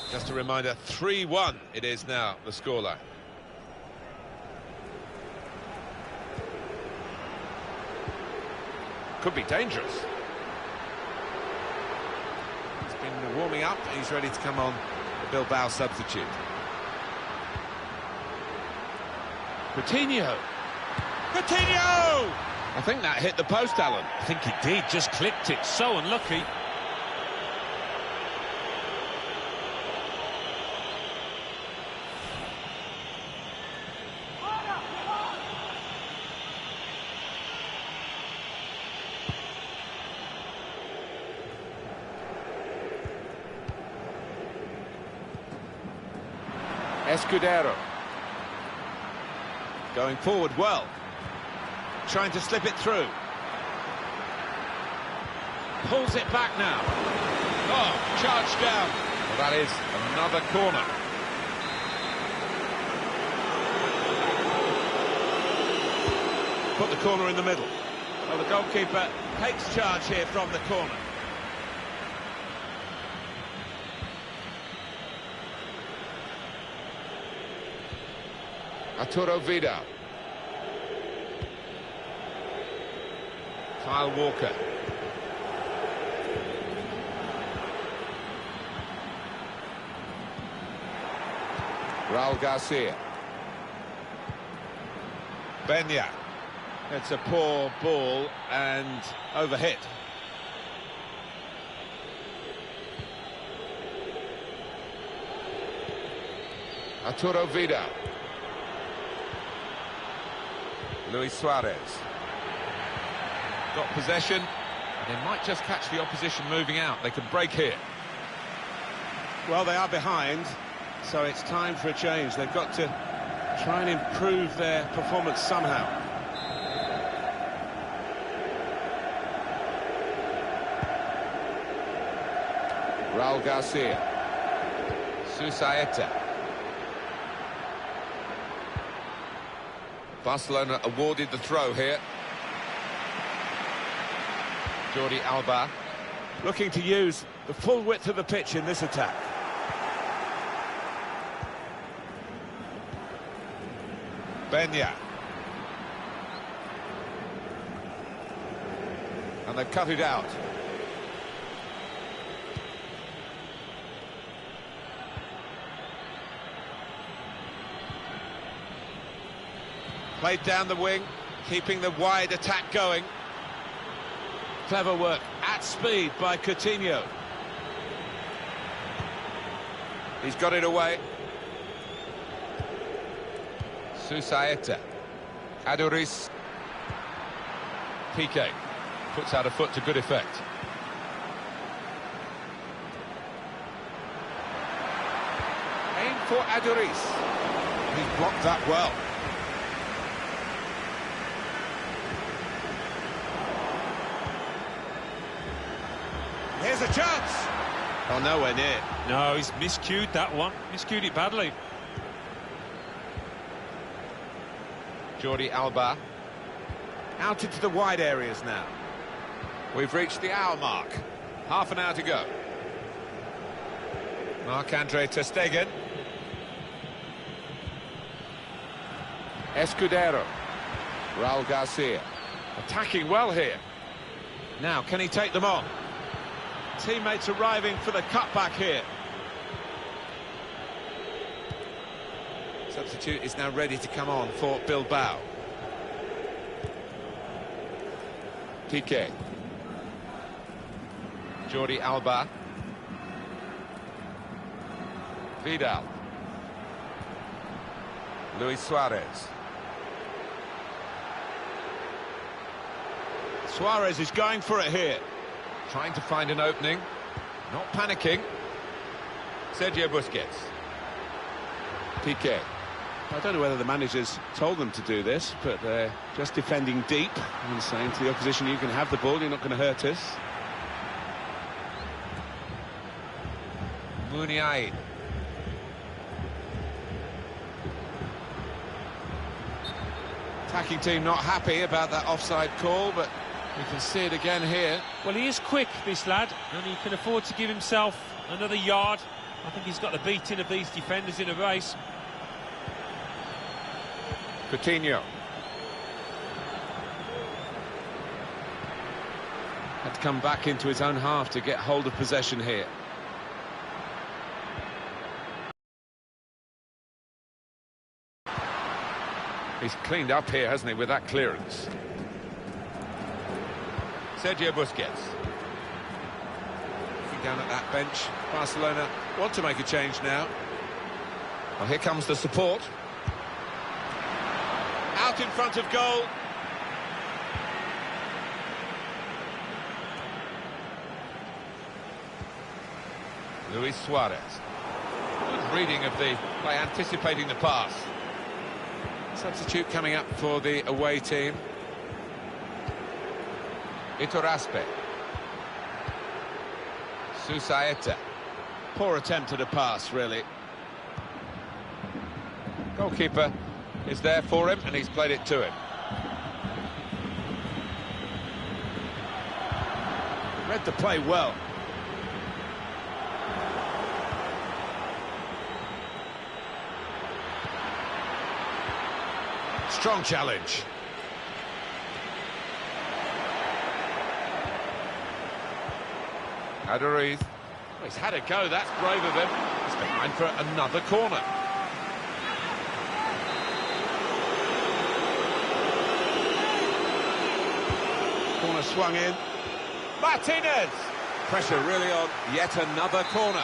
Just a reminder, 3-1 it is now, the scoreline. Could be dangerous. He's been warming up, he's ready to come on, the Bilbao substitute. Coutinho! Coutinho! I think that hit the post, Alan. I think it did, just clipped it. So unlucky. Escudero. Going forward well. Trying to slip it through. Pulls it back now. Oh, charged down. Well, that is another corner. Put the corner in the middle. Well, the goalkeeper takes charge here from the corner. Arturo Vidal. Kyle Walker. Raul Garcia. Benya. It's a poor ball and overhit. Arturo Vidal. Luis Suarez. Got possession. They might just catch the opposition moving out. They could break here. Well, they are behind, so it's time for a change. They've got to try and improve their performance somehow. Raul Garcia. Susaeta. Barcelona awarded the throw here. Jordi Alba. Looking to use the full width of the pitch in this attack. Benya. And they've cut it out. Played down the wing, keeping the wide attack going. Clever work at speed by Coutinho. He's got it away. Susaeta. Aduriz. Piqué puts out a foot to good effect. Aim for Aduriz. He's blocked that well. Here's a chance. Oh, nowhere near. No, he's miscued that one. Miscued it badly. Jordi Alba. Out into the wide areas now. We've reached the hour mark. Half an hour to go. Marc-Andre ter Stegen. Escudero. Raul Garcia. Attacking well here. Now, can he take them on? Teammates arriving for the cutback here. Substitute is now ready to come on for Bilbao. Piqué. Jordi Alba. Vidal. Luis Suarez. Suarez is going for it here. Trying to find an opening. Not panicking. Sergio Busquets. Piqué. I don't know whether the managers told them to do this, but they're just defending deep and saying to the opposition, you can have the ball, you're not going to hurt us. Muniain. Attacking team not happy about that offside call, but we can see it again here. Well, he is quick, this lad, and he can afford to give himself another yard. I think he's got the beating of these defenders in a race. Coutinho. Had to come back into his own half to get hold of possession here. He's cleaned up here, hasn't he, with that clearance. Sergio Busquets. Looking down at that bench, Barcelona want to make a change now. Well, here comes the support. Out in front of goal. Luis Suarez. Good reading of the play, anticipating the pass. Substitute coming up for the away team. Iturraspe. Susaeta. Poor attempt at a pass, really. Goalkeeper is there for him, and he's played it to him. Read the play well. Strong challenge. Aduriz. Well, he's had a go, that's brave of him. He's behind for another corner. Corner swung in. Martinez! Pressure really on yet another corner.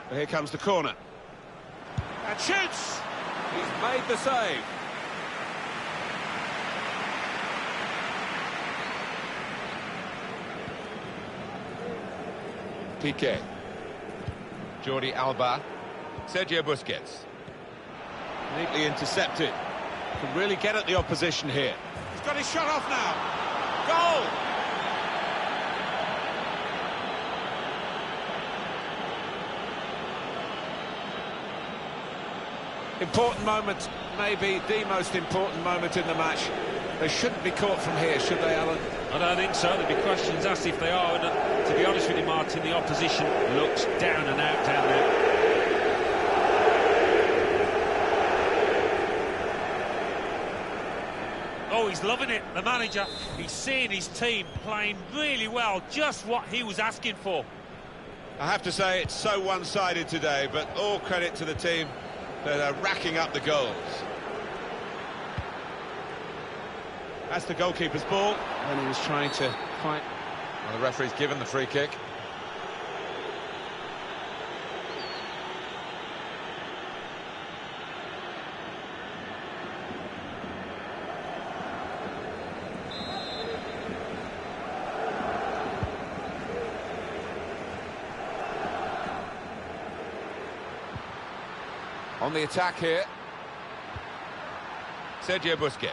Well, here comes the corner. And shoots! He's made the save. Piqué. Jordi Alba. Sergio Busquets. Neatly intercepted. Can really get at the opposition here. He's got his shot off now. Goal! Important moment, maybe the most important moment in the match. They shouldn't be caught from here, should they, Alan? I don't think so. There'll be questions asked if they are. And to be honest with you, Martin, the opposition looks down and out down there. Oh, he's loving it, the manager. He's seeing his team playing really well, just what he was asking for. I have to say, it's so one-sided today, but all credit to the team that are racking up the goals. That's the goalkeeper's ball, and he was trying to fight. Well, the referee's given the free kick. On the attack here. Sergio Busquets.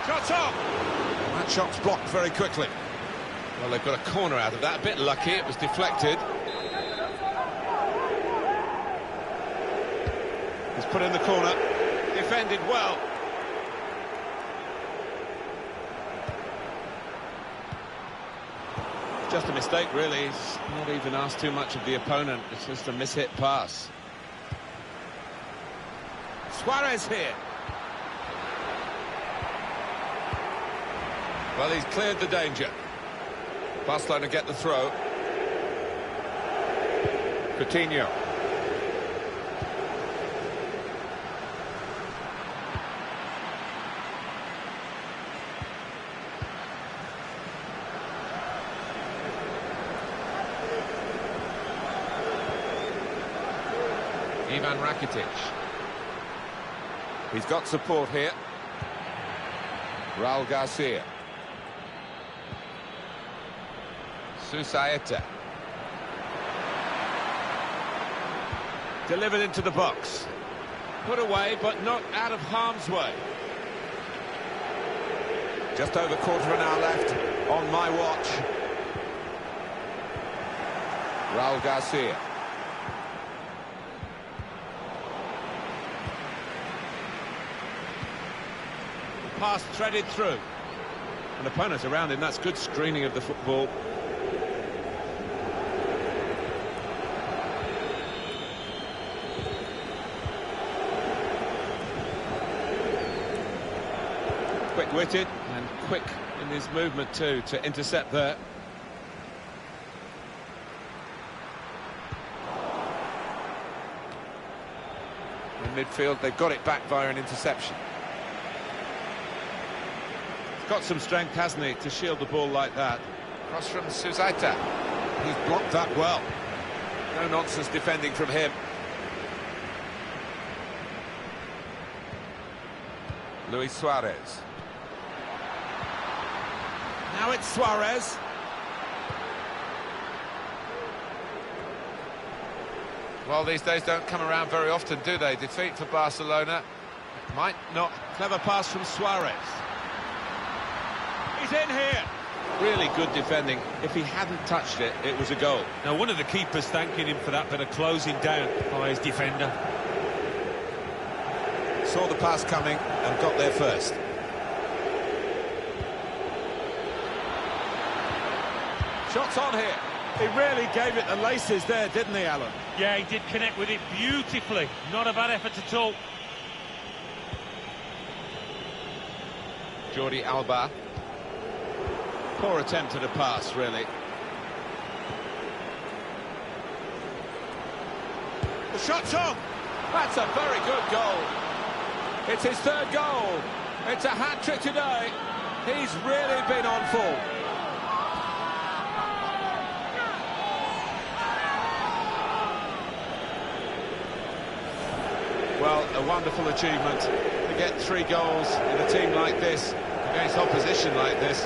Shot up! That shot's blocked very quickly. Well, they've got a corner out of that. A bit lucky, it was deflected. He's put in the corner. Defended well. Just a mistake, really. He's not even asked too much of the opponent. It's just a mishit pass. Suarez here. Well, he's cleared the danger. Barcelona get the throw. Coutinho. Ivan Rakitic. He's got support here. Raul Garcia. Susaeta. Delivered into the box. Put away, but not out of harm's way. Just over quarter of an hour left on my watch. Raul Garcia. Pass threaded through. An opponent around him, that's good screening of the football. Quick-witted and quick in his movement too to intercept there. In midfield, they've got it back via an interception. He's got some strength, hasn't he, to shield the ball like that. Cross from Susaita. He's blocked that well. No nonsense defending from him. Luis Suarez. Now it's Suarez. Well, these days don't come around very often, do they? Defeat for Barcelona. Might not. Clever pass from Suarez. He's in here. Really good defending. If he hadn't touched it, it was a goal. Now, one of the keepers thanking him for that bit of closing down by his defender. Saw the pass coming and got there first. Shots on here. He really gave it the laces there, didn't he, Alan? Yeah, he did connect with it beautifully. Not a bad effort at all. Jordi Alba. Poor attempt at a pass, really. The shot's on. That's a very good goal. It's his third goal. It's a hat-trick today. He's really been on form. Well, a wonderful achievement to get 3 goals in a team like this, against opposition like this.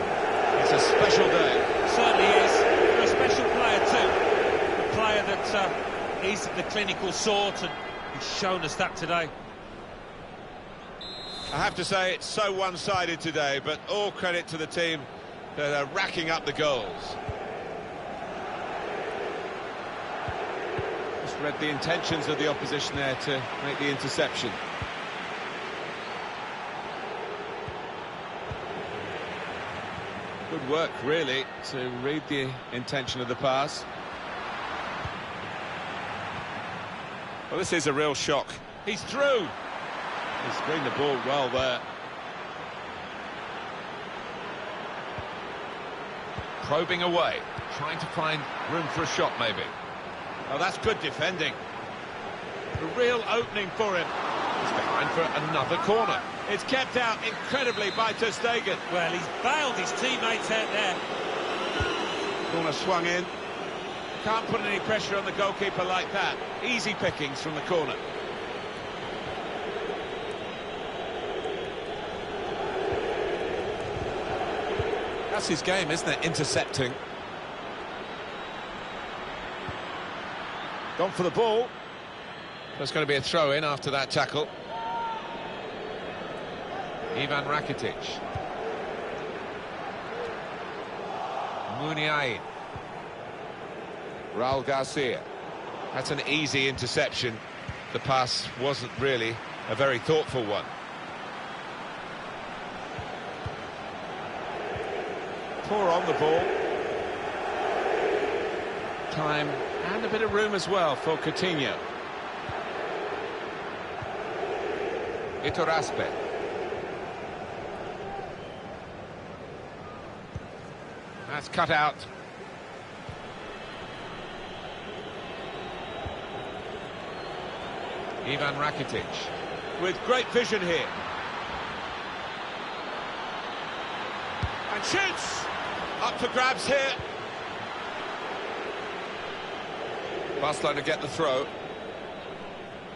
It's a special day. Certainly is. You're a special player too. A player that is the clinical sort, and he's shown us that today. I have to say, it's so one-sided today, but all credit to the team that are racking up the goals. Just read the intentions of the opposition there to make the interception. Good work, really, to read the intention of the pass. Well, this is a real shock. He's through. He screened the ball well there. Probing away, trying to find room for a shot, maybe. Oh, that's good defending. A real opening for him. He's behind for another corner. It's kept out incredibly by ter Stegen. Well, he's bailed his teammates out there. Corner swung in. Can't put any pressure on the goalkeeper like that. Easy pickings from the corner. That's his game, isn't it? Intercepting. Gone for the ball. There's going to be a throw-in after that tackle. Ivan Rakitic. Muniain. Raul Garcia. That's an easy interception. The pass wasn't really a very thoughtful one. Poor on the ball. Time and a bit of room as well for Coutinho. Iturraspe. That's cut out. Ivan Rakitic. With great vision here. And shoots! Up for grabs here. Barcelona get the throw. You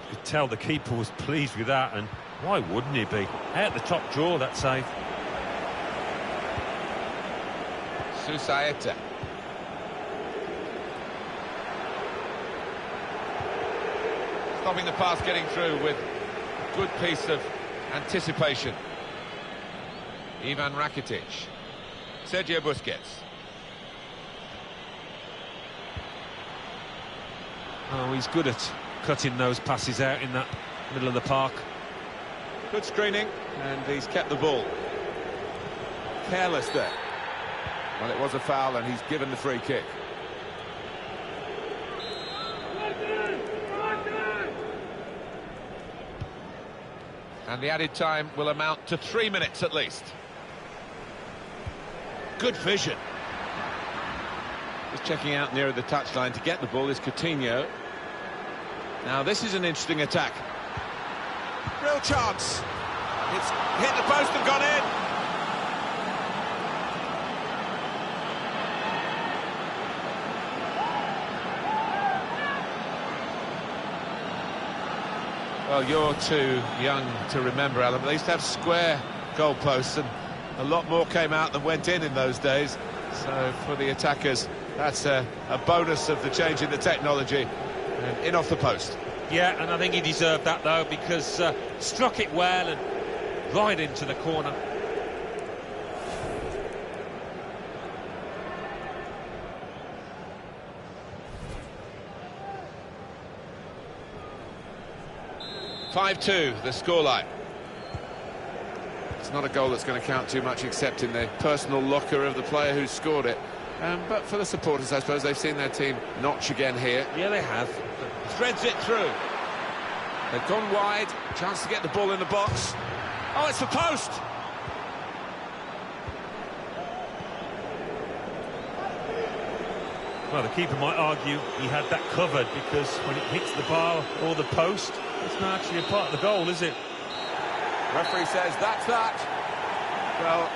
could tell the keeper was pleased with that, and why wouldn't he be? Out the top drawer, that save. Susaeta. Stopping the pass getting through with a good piece of anticipation. Ivan Rakitic. Sergio Busquets. Oh, he's good at cutting those passes out in that middle of the park. Good screening, and he's kept the ball. Careless there. Well, it was a foul, and he's given the free kick. And the added time will amount to 3 minutes at least. Good vision. Just checking out nearer the touchline to get the ball is Coutinho. Now this is an interesting attack. Real chance. It's hit the post and gone in. Well, you're too young to remember, Alan, but they used to have square goalposts, and a lot more came out than went in those days. So for the attackers, that's a bonus of the change in the technology. And in off the post. Yeah, and I think he deserved that, though, because struck it well and right into the corner. The scoreline. It's not a goal that's going to count too much, except in the personal locker of the player who scored it. But for the supporters, I suppose, they've seen their team notch again here. Yeah, they have. Threads it through. They've gone wide, chance to get the ball in the box. Oh, it's the post! Well, the keeper might argue he had that covered, because when it hits the bar or the post, it's not actually a part of the goal, is it? Referee says that's that. Well,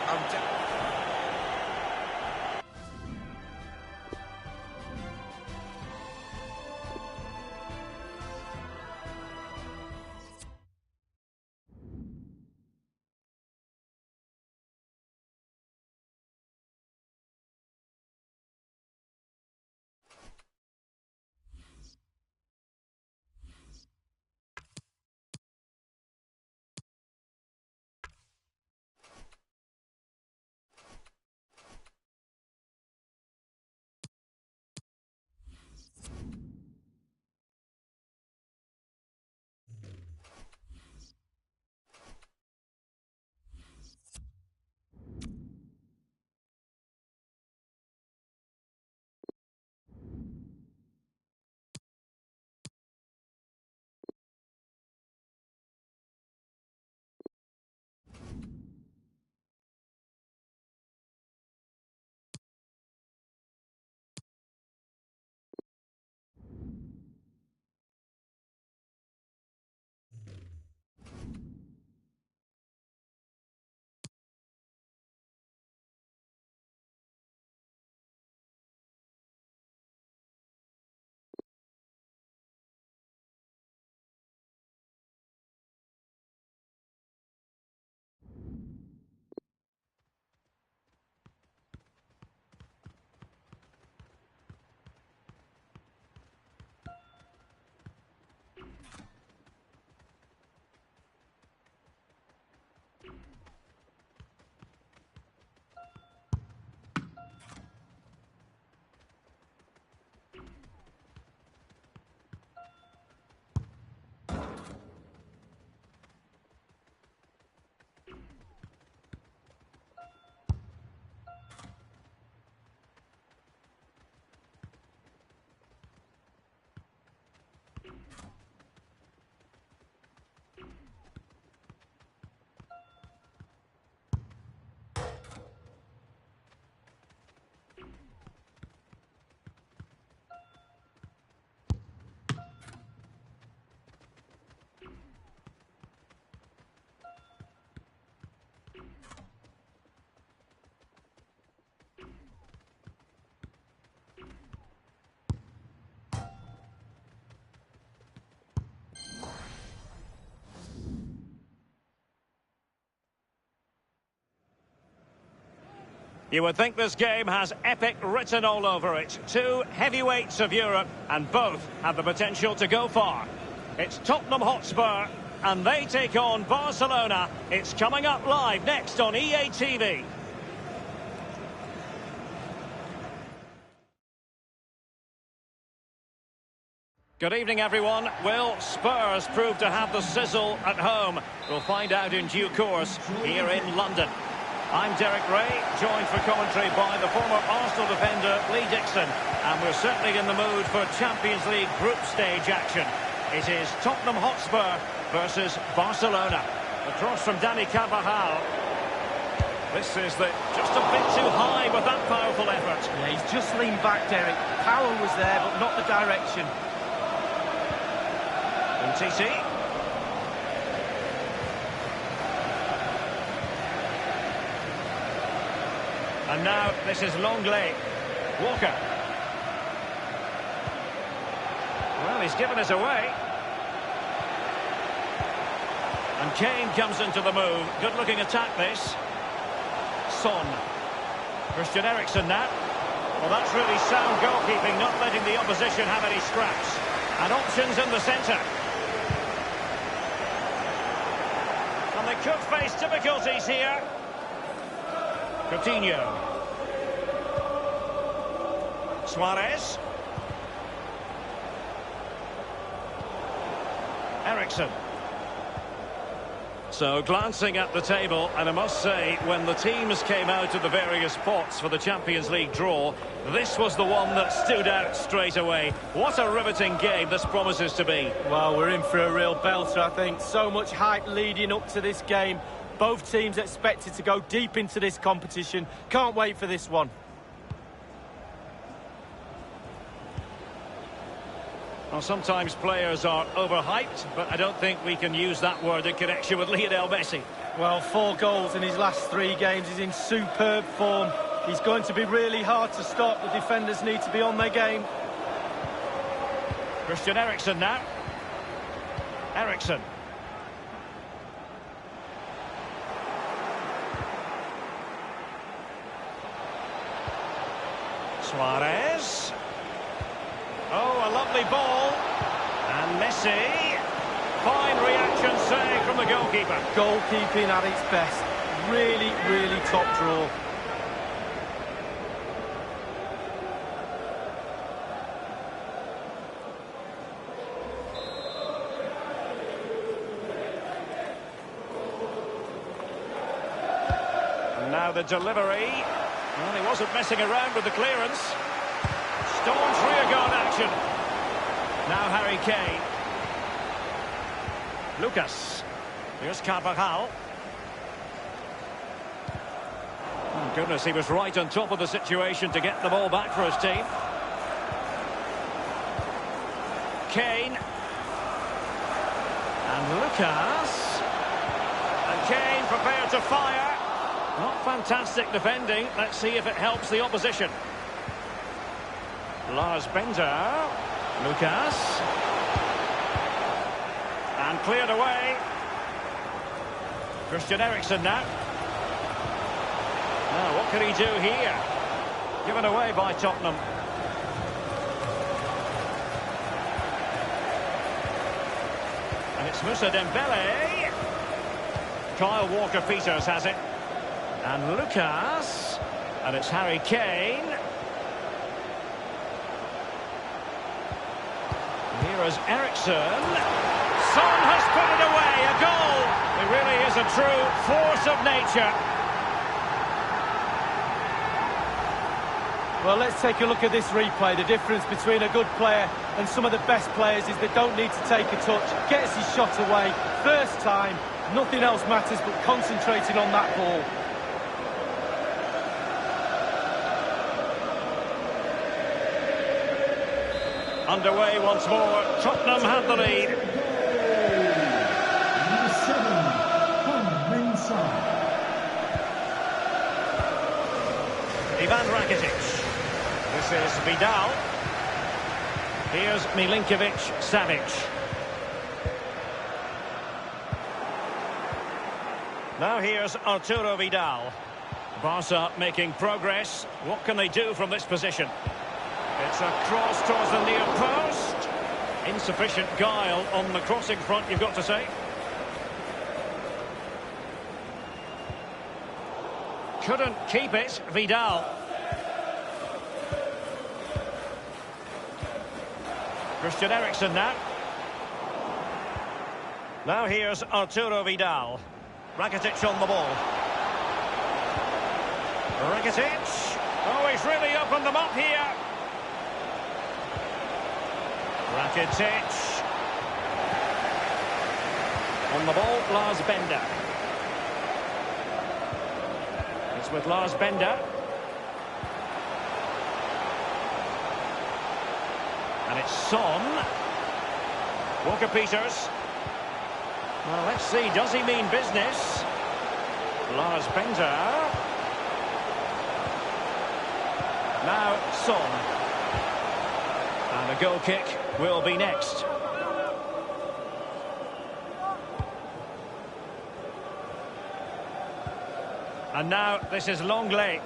You would think this game has epic written all over it. Two heavyweights of Europe, and both have the potential to go far. It's Tottenham Hotspur, and they take on Barcelona. It's coming up live next on EA TV. Good evening, everyone. Will Spurs prove to have the sizzle at home? We'll find out in due course here in London. I'm Derek Ray, joined for commentary by the former Arsenal defender Lee Dixon. And we're certainly in the mood for Champions League group stage action. It is Tottenham Hotspur versus Barcelona. The cross from Dani Carvajal. This is just a bit too high with that powerful effort. Yeah, he's just leaned back, Derek. Power was there, but not the direction. TT. And now this is Longley. Walker. Well, he's given us away. And Kane comes into the move. Good-looking attack, this. Son. Christian Eriksen now. Well, that's really sound goalkeeping, not letting the opposition have any scraps. And options in the centre. And they could face difficulties here. Coutinho. Suarez. Eriksen. So, glancing at the table, and I must say, when the teams came out of the various pots for the Champions League draw, this was the one that stood out straight away. What a riveting game this promises to be. Well, we're in for a real belter, I think. So much hype leading up to this game. Both teams expected to go deep into this competition. Can't wait for this one. Well, sometimes players are overhyped, but I don't think we can use that word in connection with Lionel Messi. Well, 4 goals in his last 3 games. He's in superb form. He's going to be really hard to stop. The defenders need to be on their game. Christian Eriksen now. Eriksen. Suarez. Oh, a lovely ball. And Messi. Fine reaction save from the goalkeeper. Goalkeeping at its best. Really, really top draw. And now the delivery. Well, he wasn't messing around with the clearance. Staunch rearguard action. Now Harry Kane. Lucas. Here's Carvajal. Oh, goodness, he was right on top of the situation to get the ball back for his team. Kane. And Lucas. And Kane prepared to fire. Not fantastic defending. Let's see if it helps the opposition. Lars Bender. Lucas. And cleared away. Christian Eriksen now. Now, what can he do here? Given away by Tottenham. And it's Moussa Dembele. Kyle Walker-Peters has it. And Lucas. And it's Harry Kane. Here is Eriksen. Son has put it away. A goal. He really is a true force of nature. Well, let's take a look at this replay. The difference between a good player and some of the best players is they don't need to take a touch. Gets his shot away. First time. Nothing else matters but concentrating on that ball. Underway once more. Tottenham had the lead. Number 7, from inside. Ivan Rakitic. This is Vidal. Here's Milinkovic-Savic. Now here's Arturo Vidal. Barca making progress. What can they do from this position? It's a cross towards the near post. Insufficient guile on the crossing front, you've got to say. Couldn't keep it, Vidal. Christian Eriksen now. Now here's Arturo Vidal. Rakitic on the ball. Rakitic. Oh, he's really opened them up here. Rakitic. On the ball, Lars Bender. It's with Lars Bender. And it's Son. Walker-Peters. Well, let's see, does he mean business? Lars Bender. Now Son. And a goal kick will be next. And now this is Longley.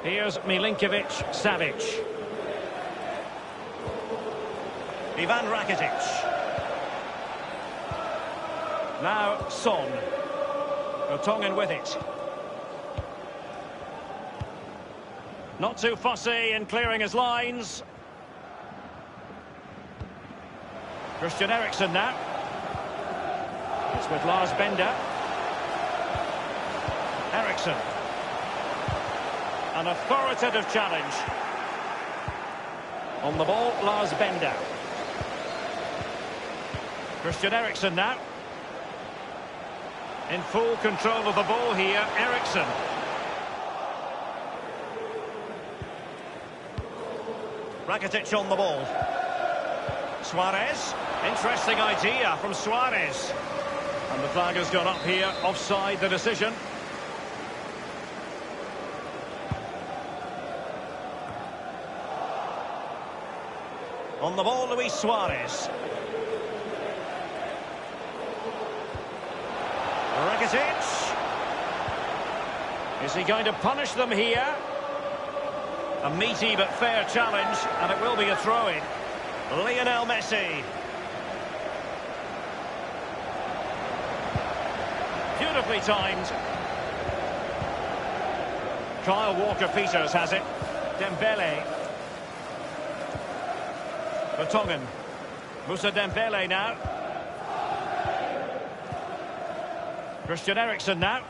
Here's Milinkovic-Savic. Ivan Rakitic. Now Son. Vertonghen with it. Not too fussy in clearing his lines. Christian Eriksen now. It's with Lars Bender. Eriksen. An authoritative challenge. On the ball, Lars Bender. Christian Eriksen now. In full control of the ball here, Eriksen. Rakitic on the ball. Suarez. Interesting idea from Suarez. And the flag has gone up here, offside the decision. On the ball, Luis Suarez. Rakitic. Is he going to punish them here? A meaty but fair challenge, and it will be a throw-in. Lionel Messi. Beautifully timed. Kyle Walker-Peters has it. Dembele. Vertonghen. Moussa Dembele now. Christian Eriksen now.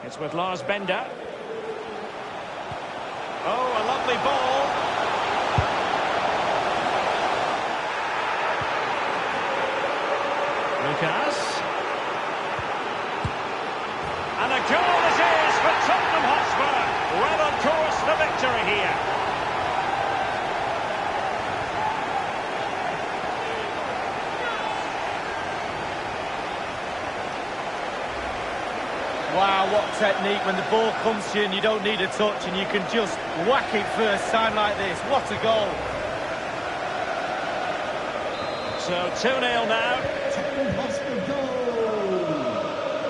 It's with Lars Bender. Oh, a lovely ball. Lucas. And a goal it is for Tottenham Hotspur. Well on course for victory here. Wow, what technique when the ball comes to you and you don't need a touch and you can just whack it first time like this. What a goal. So 2-0 now. Tottenham Hotspur goal.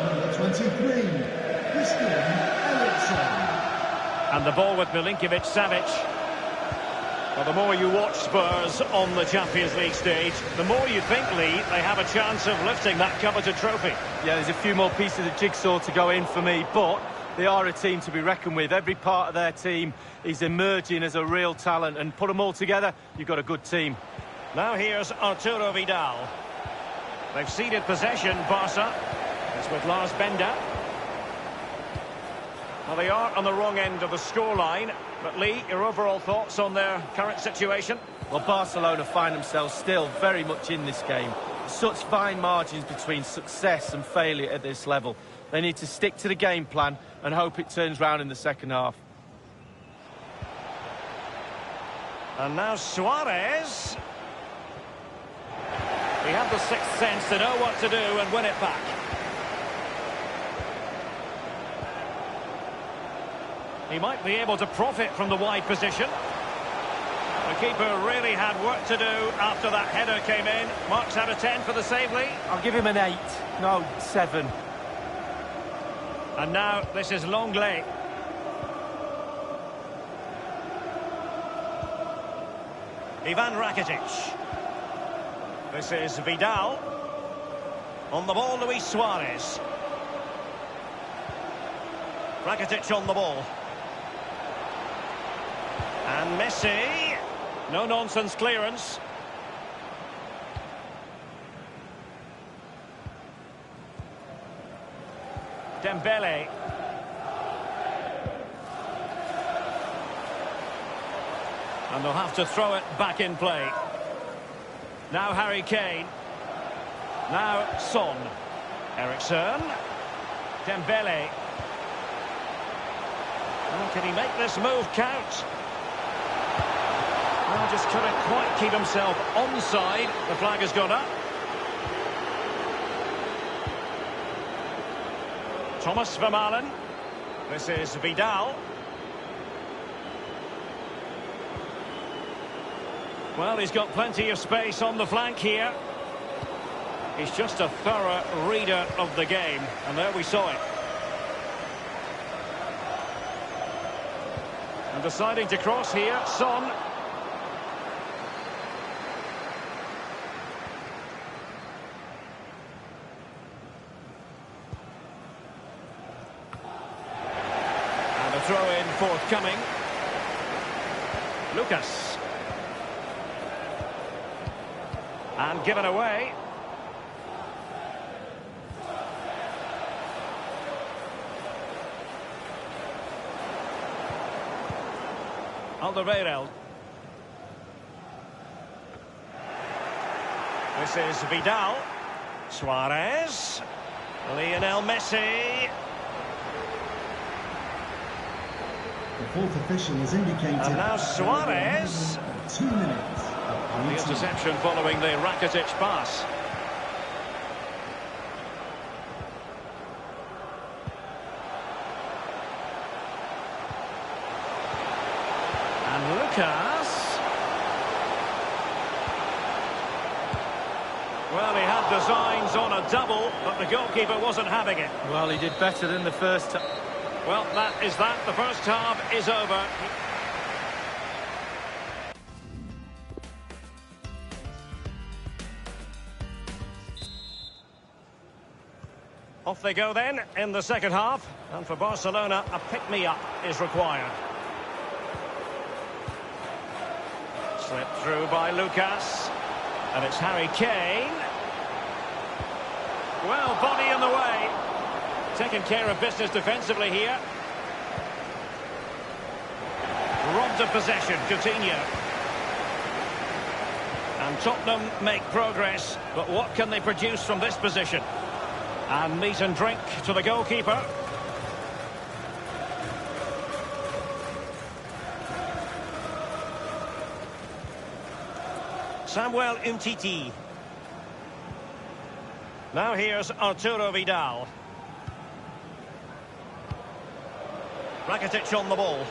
Number 23, Christian Eriksen. And the ball with Milinkovic-Savic. Well, the more you watch Spurs on the Champions League stage, the more you think, Lee, they have a chance of lifting that coveted trophy. Yeah, there's a few more pieces of jigsaw to go in for me, but they are a team to be reckoned with. Every part of their team is emerging as a real talent, and put them all together, you've got a good team. Now here's Arturo Vidal. They've ceded possession, Barca. It's with Lars Bender. Well, they are on the wrong end of the scoreline. But Lee, your overall thoughts on their current situation? Well, Barcelona find themselves still very much in this game. Such fine margins between success and failure at this level. They need to stick to the game plan and hope it turns round in the second half. And now Suarez. He had the sixth sense to know what to do and win it back. He might be able to profit from the wide position. The keeper really had work to do after that header came in. Marks out of 10 for the save, Lee. I'll give him an 8. No, 7. And now this is Longley. Ivan Rakitic. This is Vidal. On the ball, Luis Suarez. Rakitic on the ball. And Messi. No-nonsense clearance. Dembele. And they'll have to throw it back in play. Now Harry Kane. Now Son. Eriksen. Dembele. Oh, can he make this move count? Well, just couldn't quite keep himself onside. The flag has gone up. Thomas Vermaelen. This is Vidal. Well, he's got plenty of space on the flank here. He's just a thorough reader of the game. And there we saw it. And deciding to cross here, Son. And a throw-in forthcoming. Lucas. And given away. Alderweireld. This is Vidal. Suarez. Lionel Messi. The fourth official has indicated... And now Suarez. 2 minutes. The interception following the Rakitic pass. And Lucas. Well, he had designs on a double, but the goalkeeper wasn't having it. Well, he did better than the first time. Well, that is that. The first half is over. Off they go then in the second half. And for Barcelona, a pick-me-up is required. Slipped through by Lucas. And it's Harry Kane. Well, body in the way. Taking care of business defensively here. Robbed of possession, Coutinho. And Tottenham make progress, but what can they produce from this position? And meat and drink to the goalkeeper. Samuel Umtiti. Now here's Arturo Vidal. Rakitic on the ball.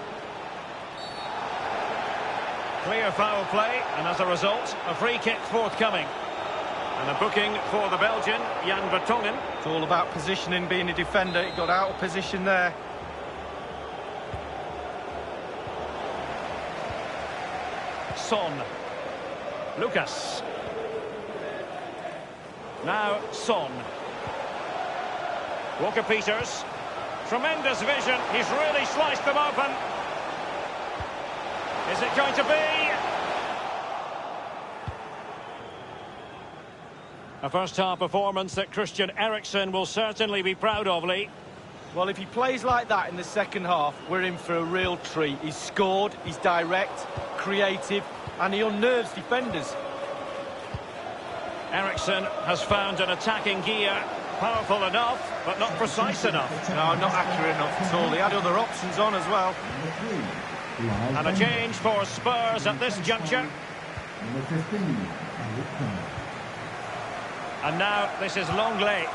Clear foul play, and as a result, a free kick forthcoming. And a booking for the Belgian, Jan Vertonghen. It's all about positioning, being a defender. He got out of position there. Son. Lucas. Now Son. Walker-Peters. Tremendous vision. He's really sliced them open. Is it going to be? A first-half performance that Christian Eriksen will certainly be proud of, Lee. Well, if he plays like that in the second half, we're in for a real treat. He's scored, he's direct, creative, and he unnerves defenders. Eriksen has found an attacking gear. Powerful enough, but not precise enough. No, not accurate enough at all. He had other options on as well. And a change for Spurs at this juncture. Number 15, And now this is Longley.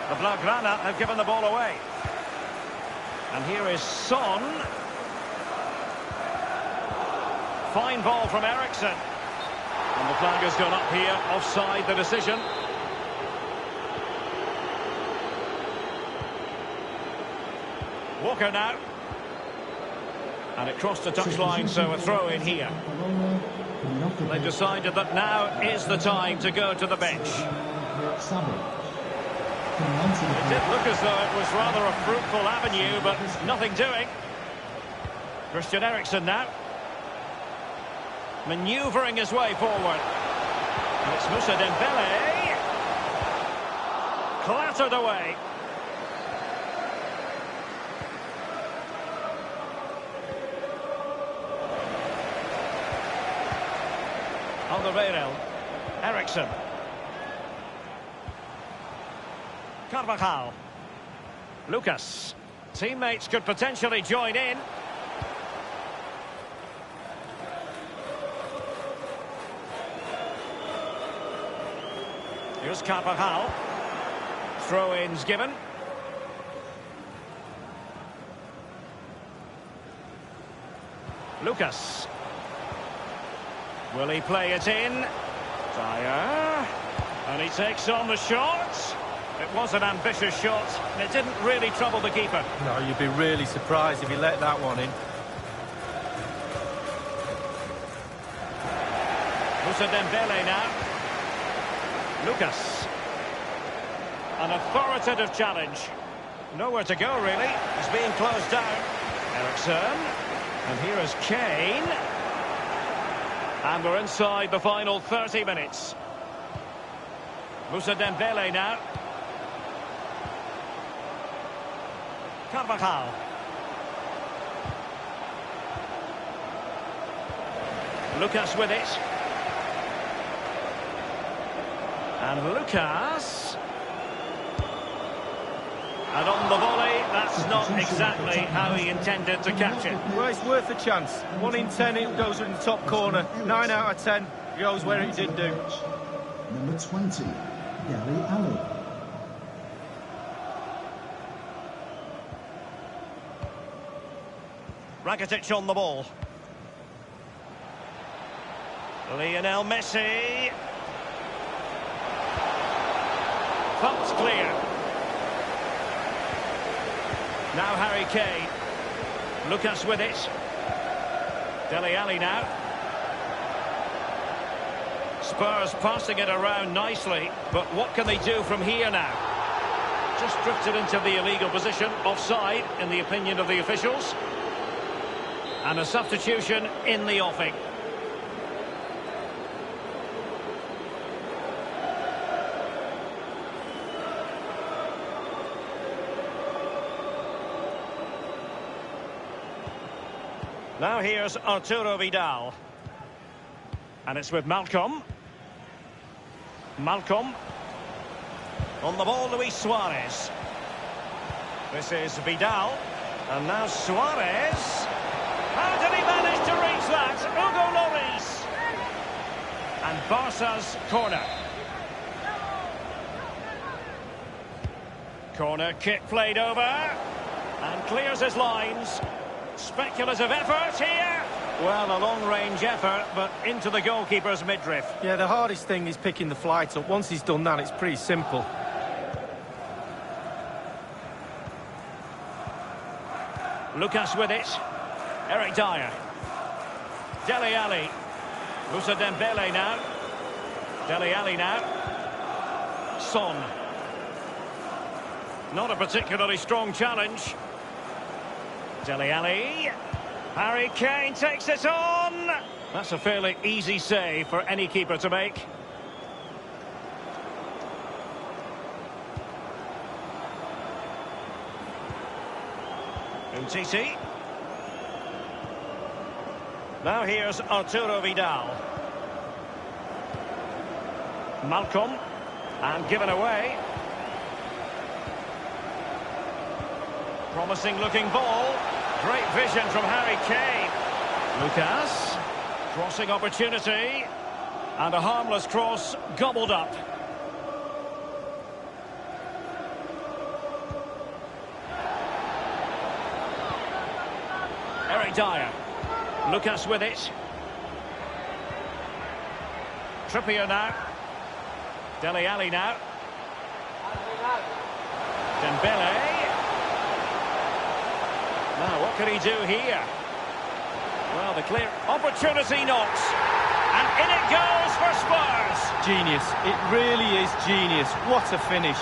The Blaugrana have given the ball away. And here is Son. Fine ball from Eriksen. And the flag has gone up here, offside the decision. Walker now. And it crossed the touchline, so a throw in here. They've decided that now is the time to go to the bench. It did look as though it was rather a fruitful avenue, but nothing doing. Christian Eriksen now. Manoeuvring his way forward. And it's Moussa Dembele. Clattered away. Alderweireld. Eriksson. Carvajal. Lucas. Teammates could potentially join in. Here's Carvajal. Throw-ins given. Lucas. Will he play it in? Dyer. And he takes on the shot. It was an ambitious shot, and it didn't really trouble the keeper. No, you'd be really surprised if he let that one in. Moussa Dembele now. Lucas. An authoritative challenge. Nowhere to go, really. He's being closed down. Eriksson. And here is Kane. And we're inside the final 30 minutes. Moussa Dembele now. Carvajal. Lucas with it. And Lucas. And on the volley, that's not exactly how he intended to catch it. Well, it's worth a chance. 1 in 10, it goes in the top corner. 9 out of 10 goes where it did do. Number 20, Dele Alli. Rakitic on the ball. Lionel Messi. Thumped clear. Now Harry Kane. Lucas with it. Dele Alli now. Spurs passing it around nicely, but what can they do from here now? Just drifted into the illegal position, offside in the opinion of the officials. And a substitution in the offing. Now here's Arturo Vidal. And it's with Malcolm. Malcolm. On the ball, Luis Suarez. This is Vidal. And now Suarez. How did he manage to reach that? Hugo Lloris. And Barca's corner. Corner kick played over. And clears his lines. Speculative effort here. Well, a long-range effort, but into the goalkeeper's midriff. Yeah, the hardest thing is picking the flight up. Once he's done that, it's pretty simple. Lucas with it. Eric Dyer. Dele Alli. Moussa Dembele now. Dele Alli now. Son. Not a particularly strong challenge. Dele Alli. Harry Kane takes it on. That's a fairly easy save for any keeper to make. Umtiti. Now here's Arturo Vidal. Malcolm. And given away. Promising looking ball. Great vision from Harry Kane. Lucas. Crossing opportunity. And a harmless cross gobbled up. Eric Dyer. Lucas with it. Trippier now. Dele Alli now. Dembele. Now, what can he do here? Well, the clear opportunity knocks. And in it goes for Spurs. Genius. It really is genius. What a finish.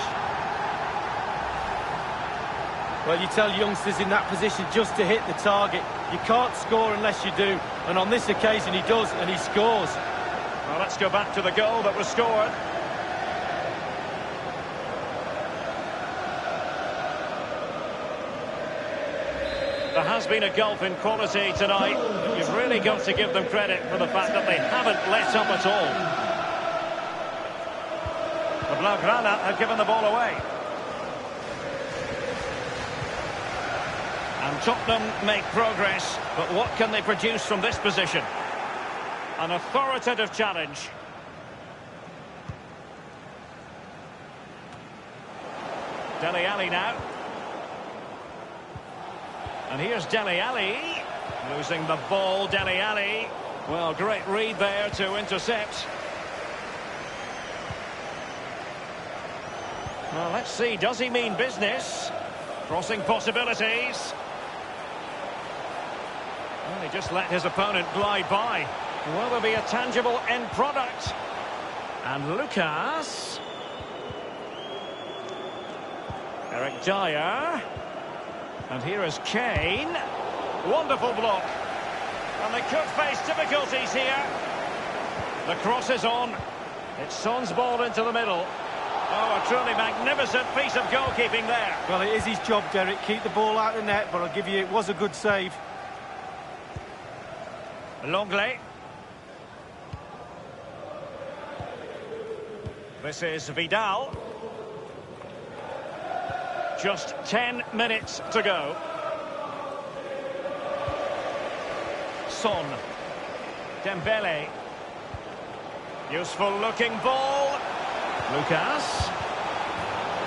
Well, you tell youngsters in that position just to hit the target. You can't score unless you do. And on this occasion he does, and he scores. Well, let's go back to the goal that was scored. There has been a gulf in quality tonight. You've really got to give them credit for the fact that they haven't let up at all. The Blaugrana have given the ball away. And Tottenham make progress, but what can they produce from this position? An authoritative challenge. Dele Alli now. And here's Dele Alli. Losing the ball, Dele Alli. Well, great read there to intercept. Well, let's see, does he mean business? Crossing possibilities. Well, he just let his opponent glide by. Will there be a tangible end product? And Lucas. Eric Dyer. And here is Kane. Wonderful block. And they could face difficulties here. The cross is on. It's Son's ball into the middle. Oh, a truly magnificent piece of goalkeeping there. Well, it is his job, Derek. Keep the ball out of the net, but I'll give you, it was a good save. Longley. This is Vidal. Just 10 minutes to go. Son. Dembele. Useful looking ball. Lucas.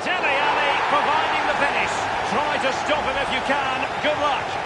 Dele Alli providing the finish. Try to stop him if you can. Good luck.